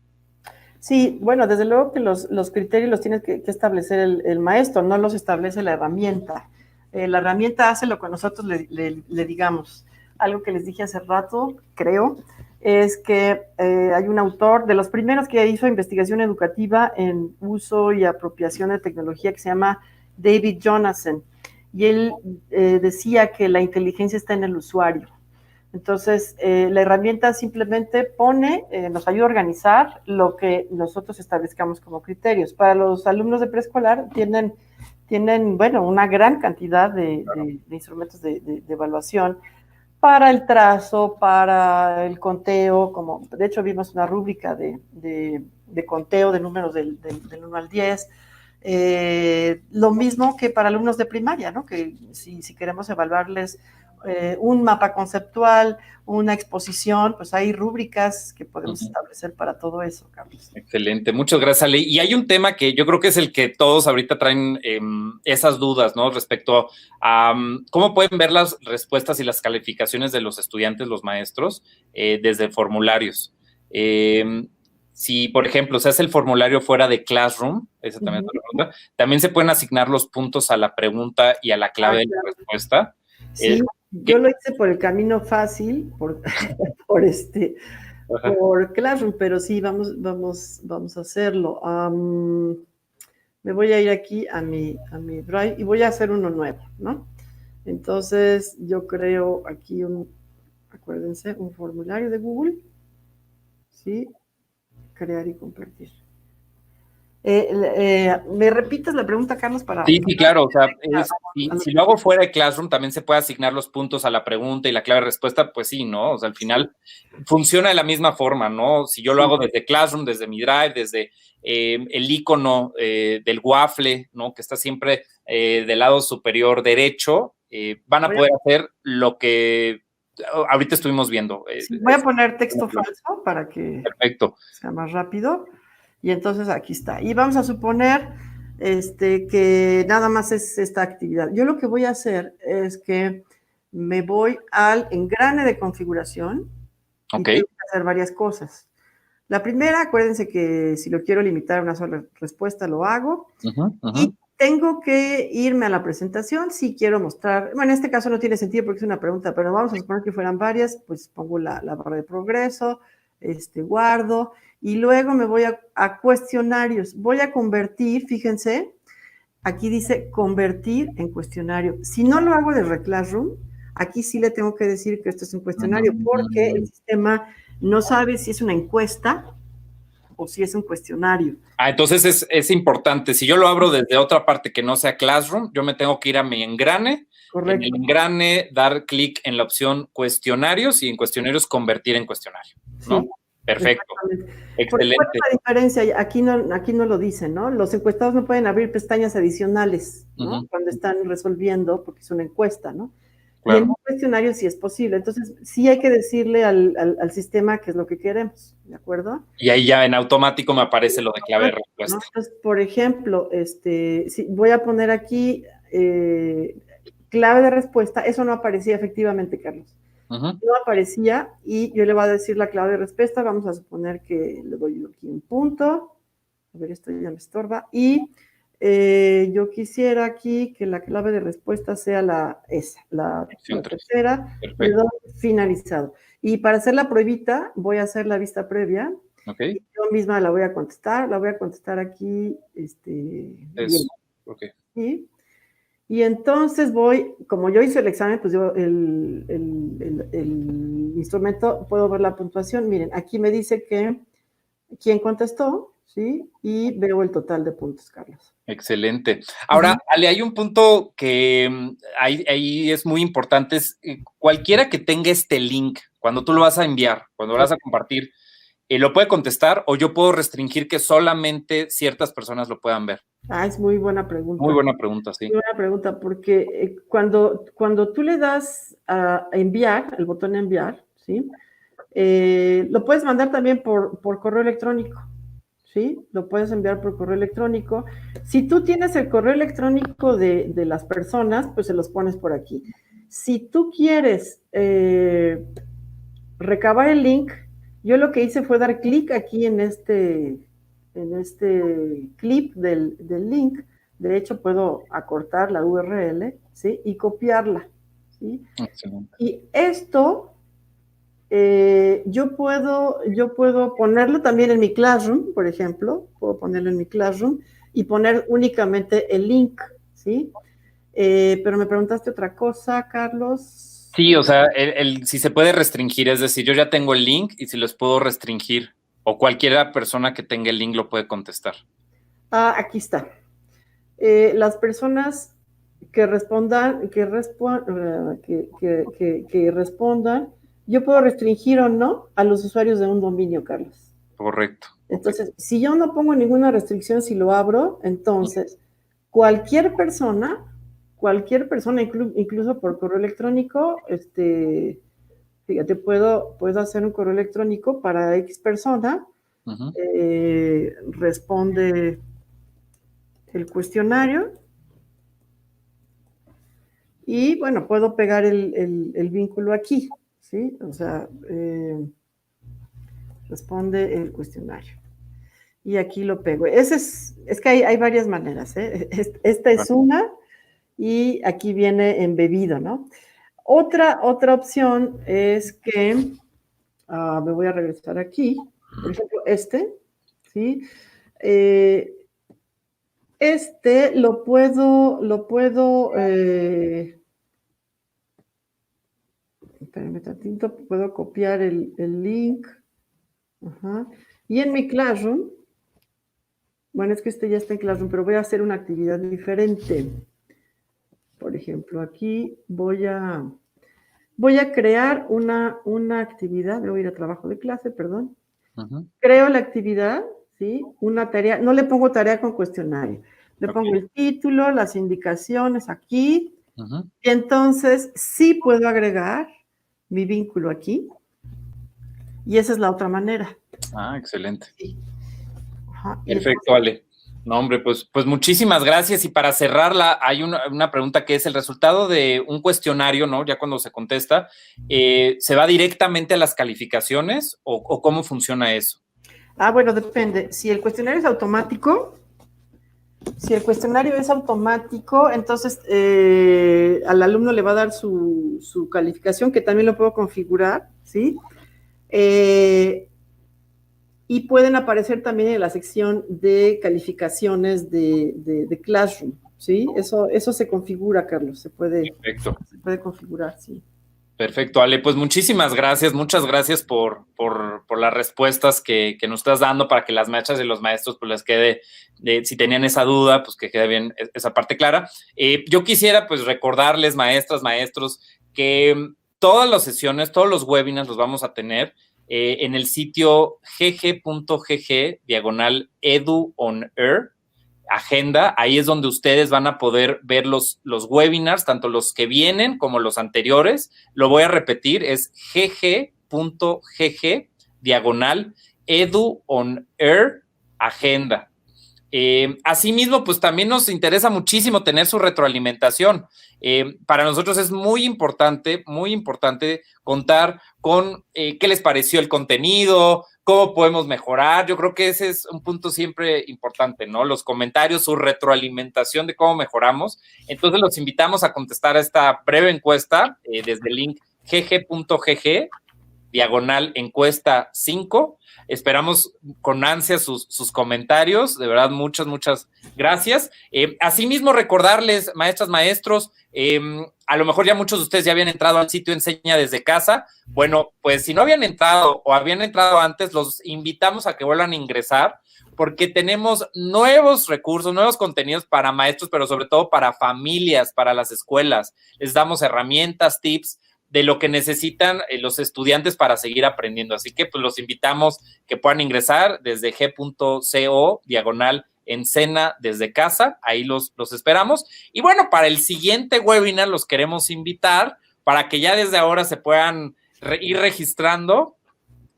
Sí, bueno, desde luego que los criterios los tiene que establecer el maestro, no los establece la herramienta. La herramienta hace lo que nosotros le digamos. Algo que les dije hace rato, creo, es que hay un autor de los primeros que hizo investigación educativa en uso y apropiación de tecnología, que se llama David Jonassen, y él decía que la inteligencia está en el usuario. Entonces, la herramienta simplemente nos ayuda a organizar lo que nosotros establezcamos como criterios. Para los alumnos de preescolar tienen bueno, una gran cantidad de instrumentos de evaluación para el trazo, para el conteo, como de hecho vimos una rúbrica de conteo de números del 1 al 10. Lo mismo que para alumnos de primaria, ¿no? Que si queremos evaluarles un mapa conceptual, una exposición, pues hay rúbricas que podemos establecer para todo eso, Carlos. Excelente, muchas gracias, Ale. Y hay un tema que yo creo que es el que todos ahorita traen esas dudas, ¿no? Respecto a cómo pueden ver las respuestas y las calificaciones de los estudiantes, los maestros, desde formularios. Si, por ejemplo, se hace el formulario fuera de Classroom, esa también es otra pregunta, también se pueden asignar los puntos a la pregunta y a la clave de la respuesta. Sí. Yo lo hice por el camino fácil, por por Classroom, pero sí, vamos a hacerlo. Me voy a ir aquí a mi Drive y voy a hacer uno nuevo, ¿no? Entonces, yo creo aquí acuérdense, un formulario de Google, ¿sí? Crear y compartir. ¿Me repites la pregunta, Carlos? Sí, sí, claro. O sea, si lo hago fuera de Classroom, también se puede asignar los puntos a la pregunta y la clave de respuesta, pues sí, ¿no? O sea, al final funciona de la misma forma, ¿no? Si yo lo hago desde Classroom, desde mi Drive, desde el icono del waffle, ¿no? Que está siempre del lado superior derecho, van a poder hacer lo que ahorita estuvimos viendo. Sí, voy a poner texto falso para que sea más rápido. Y entonces aquí está. Y vamos a suponer que nada más es esta actividad. Yo lo que voy a hacer es que me voy al engrane de configuración y tengo que hacer varias cosas. La primera, acuérdense que si lo quiero limitar a una sola respuesta, lo hago. Y tengo que irme a la presentación si quiero mostrar, bueno, en este caso no tiene sentido porque es una pregunta, pero vamos a suponer que fueran varias, pues pongo la barra de progreso, guardo, y luego me voy a cuestionarios. Voy a convertir, fíjense, aquí dice convertir en cuestionario. Si no lo hago de Classroom, aquí sí le tengo que decir que esto es un cuestionario, porque el sistema no sabe si es una encuesta o si es un cuestionario. Entonces es importante. Si yo lo abro desde otra parte que no sea Classroom, yo me tengo que ir a mi engrane. Correcto. En el engrane, dar clic en la opción cuestionarios y en cuestionarios convertir en cuestionario, ¿no? Sí, perfecto. Excelente. ¿Cuál es la diferencia? Aquí no lo dicen, ¿no? Los encuestados no pueden abrir pestañas adicionales, ¿no? Cuando están resolviendo, porque es una encuesta, ¿no? Claro. Y en un cuestionario sí es posible. Entonces, sí hay que decirle al sistema qué es lo que queremos, ¿de acuerdo? Y ahí ya en automático me aparece lo de clave de respuesta. ¿No? Entonces, por ejemplo, voy a poner aquí clave de respuesta. Eso no aparecía efectivamente, Carlos. No aparecía y yo le voy a decir la clave de respuesta. Vamos a suponer que le doy aquí un punto. A ver, esto ya me estorba. Y yo quisiera aquí que la clave de respuesta sea la tercera. Le doy finalizado. Y para hacer la pruebita, voy a hacer la vista previa. Y yo misma la voy a contestar. La voy a contestar aquí. Bien. ¿Sí? Y entonces como yo hice el examen, pues yo el instrumento, puedo ver la puntuación. Miren, aquí me dice que quién contestó, ¿sí? Y veo el total de puntos, Carlos. Excelente. Ahora, Ale, hay un punto que ahí es muy importante, es cualquiera que tenga este link, cuando tú lo vas a enviar, cuando lo vas a compartir, ¿lo puede contestar o yo puedo restringir que solamente ciertas personas lo puedan ver? Es muy buena pregunta. Muy buena pregunta, sí. Muy buena pregunta, porque cuando tú le das a enviar, el botón enviar, ¿sí? Lo puedes mandar también por correo electrónico, ¿sí? Lo puedes enviar por correo electrónico. Si tú tienes el correo electrónico de las personas, pues se los pones por aquí. Si tú quieres recabar el link, yo lo que hice fue dar clic aquí en este clip del link. De hecho, puedo acortar la URL, ¿sí? Y copiarla, ¿sí? Excelente. Y esto yo puedo ponerlo también en mi Classroom, por ejemplo. Puedo ponerlo en mi Classroom y poner únicamente el link, ¿sí? Pero me preguntaste otra cosa, Carlos. Sí, o sea, si se puede restringir, es decir, yo ya tengo el link y si los puedo restringir o cualquier persona que tenga el link lo puede contestar. Aquí está. Las personas que respondan, yo puedo restringir o no a los usuarios de un dominio, Carlos. Correcto. Entonces, si yo no pongo ninguna restricción, si lo abro, entonces cualquier persona, incluso por correo electrónico, fíjate, puedo hacer un correo electrónico para X persona, responde el cuestionario y, bueno, puedo pegar el vínculo aquí, ¿sí? O sea, responde el cuestionario. Y aquí lo pego. Es que hay varias maneras, ¿eh? Esta es una y aquí viene embebido, ¿no? Otra opción es que, me voy a regresar aquí, por ejemplo, ¿sí? Lo puedo, espérenme tantito, puedo copiar el link. Ajá. Y en mi Classroom, bueno, es que ya está en Classroom, pero voy a hacer una actividad diferente. Por ejemplo, aquí voy a crear una actividad, voy a ir a trabajo de clase, perdón. Creo la actividad, ¿sí? Una tarea, no le pongo tarea con cuestionario, le pongo el título, las indicaciones aquí, y entonces sí puedo agregar mi vínculo aquí, y esa es la otra manera. Excelente. Sí. Ajá, perfecto, Ale. No, hombre, pues muchísimas gracias. Y para cerrarla, hay una pregunta que es el resultado de un cuestionario, ¿no? Ya cuando se contesta, ¿se va directamente a las calificaciones o cómo funciona eso? Bueno, depende. Si el cuestionario es automático, entonces al alumno le va a dar su calificación, que también lo puedo configurar, ¿sí? Y pueden aparecer también en la sección de calificaciones de Classroom, ¿sí? Eso se configura, Carlos, se puede configurar, sí. Perfecto, Ale, pues muchísimas gracias, muchas gracias por las respuestas que nos estás dando para que las maestras y los maestros pues les quede, si tenían esa duda, pues que quede bien esa parte clara. Yo quisiera pues recordarles, maestras, maestros, que todas las sesiones, todos los webinars los vamos a tener en el sitio gg.gg/eduonair. Agenda, ahí es donde ustedes van a poder ver los webinars, tanto los que vienen como los anteriores. Lo voy a repetir, es gg.gg/eduonair agenda. Asimismo, pues también nos interesa muchísimo tener su retroalimentación. Para nosotros es muy importante contar con qué les pareció el contenido, cómo podemos mejorar. Yo creo que ese es un punto siempre importante, ¿no? Los comentarios, su retroalimentación de cómo mejoramos. Entonces los invitamos a contestar a esta breve encuesta desde el link gg.gg/encuesta 5. Esperamos con ansia sus comentarios. De verdad, muchas gracias. Asimismo, recordarles, maestras, maestros, a lo mejor ya muchos de ustedes ya habían entrado al sitio Enseña desde Casa. Bueno, pues si no habían entrado o habían entrado antes, los invitamos a que vuelvan a ingresar porque tenemos nuevos recursos, nuevos contenidos para maestros, pero sobre todo para familias, para las escuelas. Les damos herramientas, tips de lo que necesitan los estudiantes para seguir aprendiendo. Así que pues los invitamos que puedan ingresar desde g.co/Encena desde casa. Ahí los esperamos. Y bueno, para el siguiente webinar los queremos invitar para que ya desde ahora se puedan ir registrando.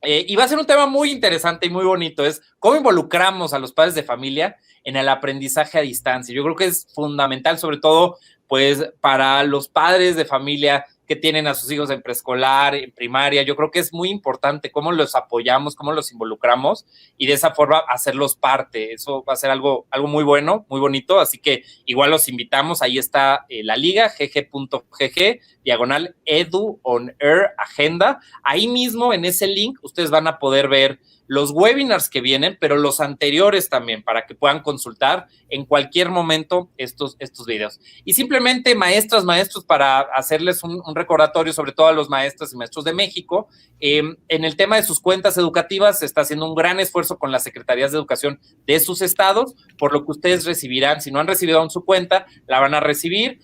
Y va a ser un tema muy interesante y muy bonito, es cómo involucramos a los padres de familia en el aprendizaje a distancia. Yo creo que es fundamental, sobre todo, pues, para los padres de familia que tienen a sus hijos en preescolar, en primaria. Yo creo que es muy importante cómo los apoyamos, cómo los involucramos y de esa forma hacerlos parte. Eso va a ser algo muy bueno, muy bonito. Así que igual los invitamos. Ahí está la liga, gg.gg/eduonair agenda. Ahí mismo en ese link ustedes van a poder ver los webinars que vienen, pero los anteriores también, para que puedan consultar en cualquier momento estos videos. Y simplemente, maestras, maestros, para hacerles un recordatorio, sobre todo a los maestros y maestros de México, en el tema de sus cuentas educativas se está haciendo un gran esfuerzo con las secretarías de educación de sus estados, por lo que ustedes recibirán, si no han recibido aún su cuenta, la van a recibir,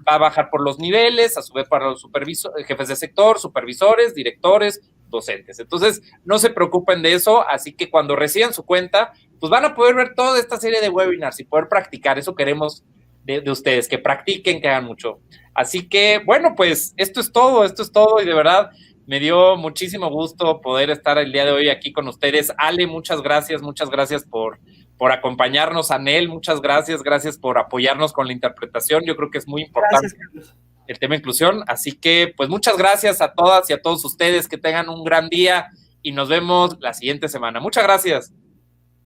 va a bajar por los niveles, a su vez para los jefes de sector, supervisores, directores, docentes. Entonces, no se preocupen de eso, así que cuando reciban su cuenta, pues van a poder ver toda esta serie de webinars y poder practicar. Eso queremos de ustedes, que practiquen, que hagan mucho. Así que, bueno, pues esto es todo y de verdad me dio muchísimo gusto poder estar el día de hoy aquí con ustedes. Ale, muchas gracias por acompañarnos. Anel, muchas gracias por apoyarnos con la interpretación. Yo creo que es muy importante. Gracias, el tema inclusión, así que pues muchas gracias a todas y a todos ustedes, que tengan un gran día y nos vemos la siguiente semana. Muchas gracias.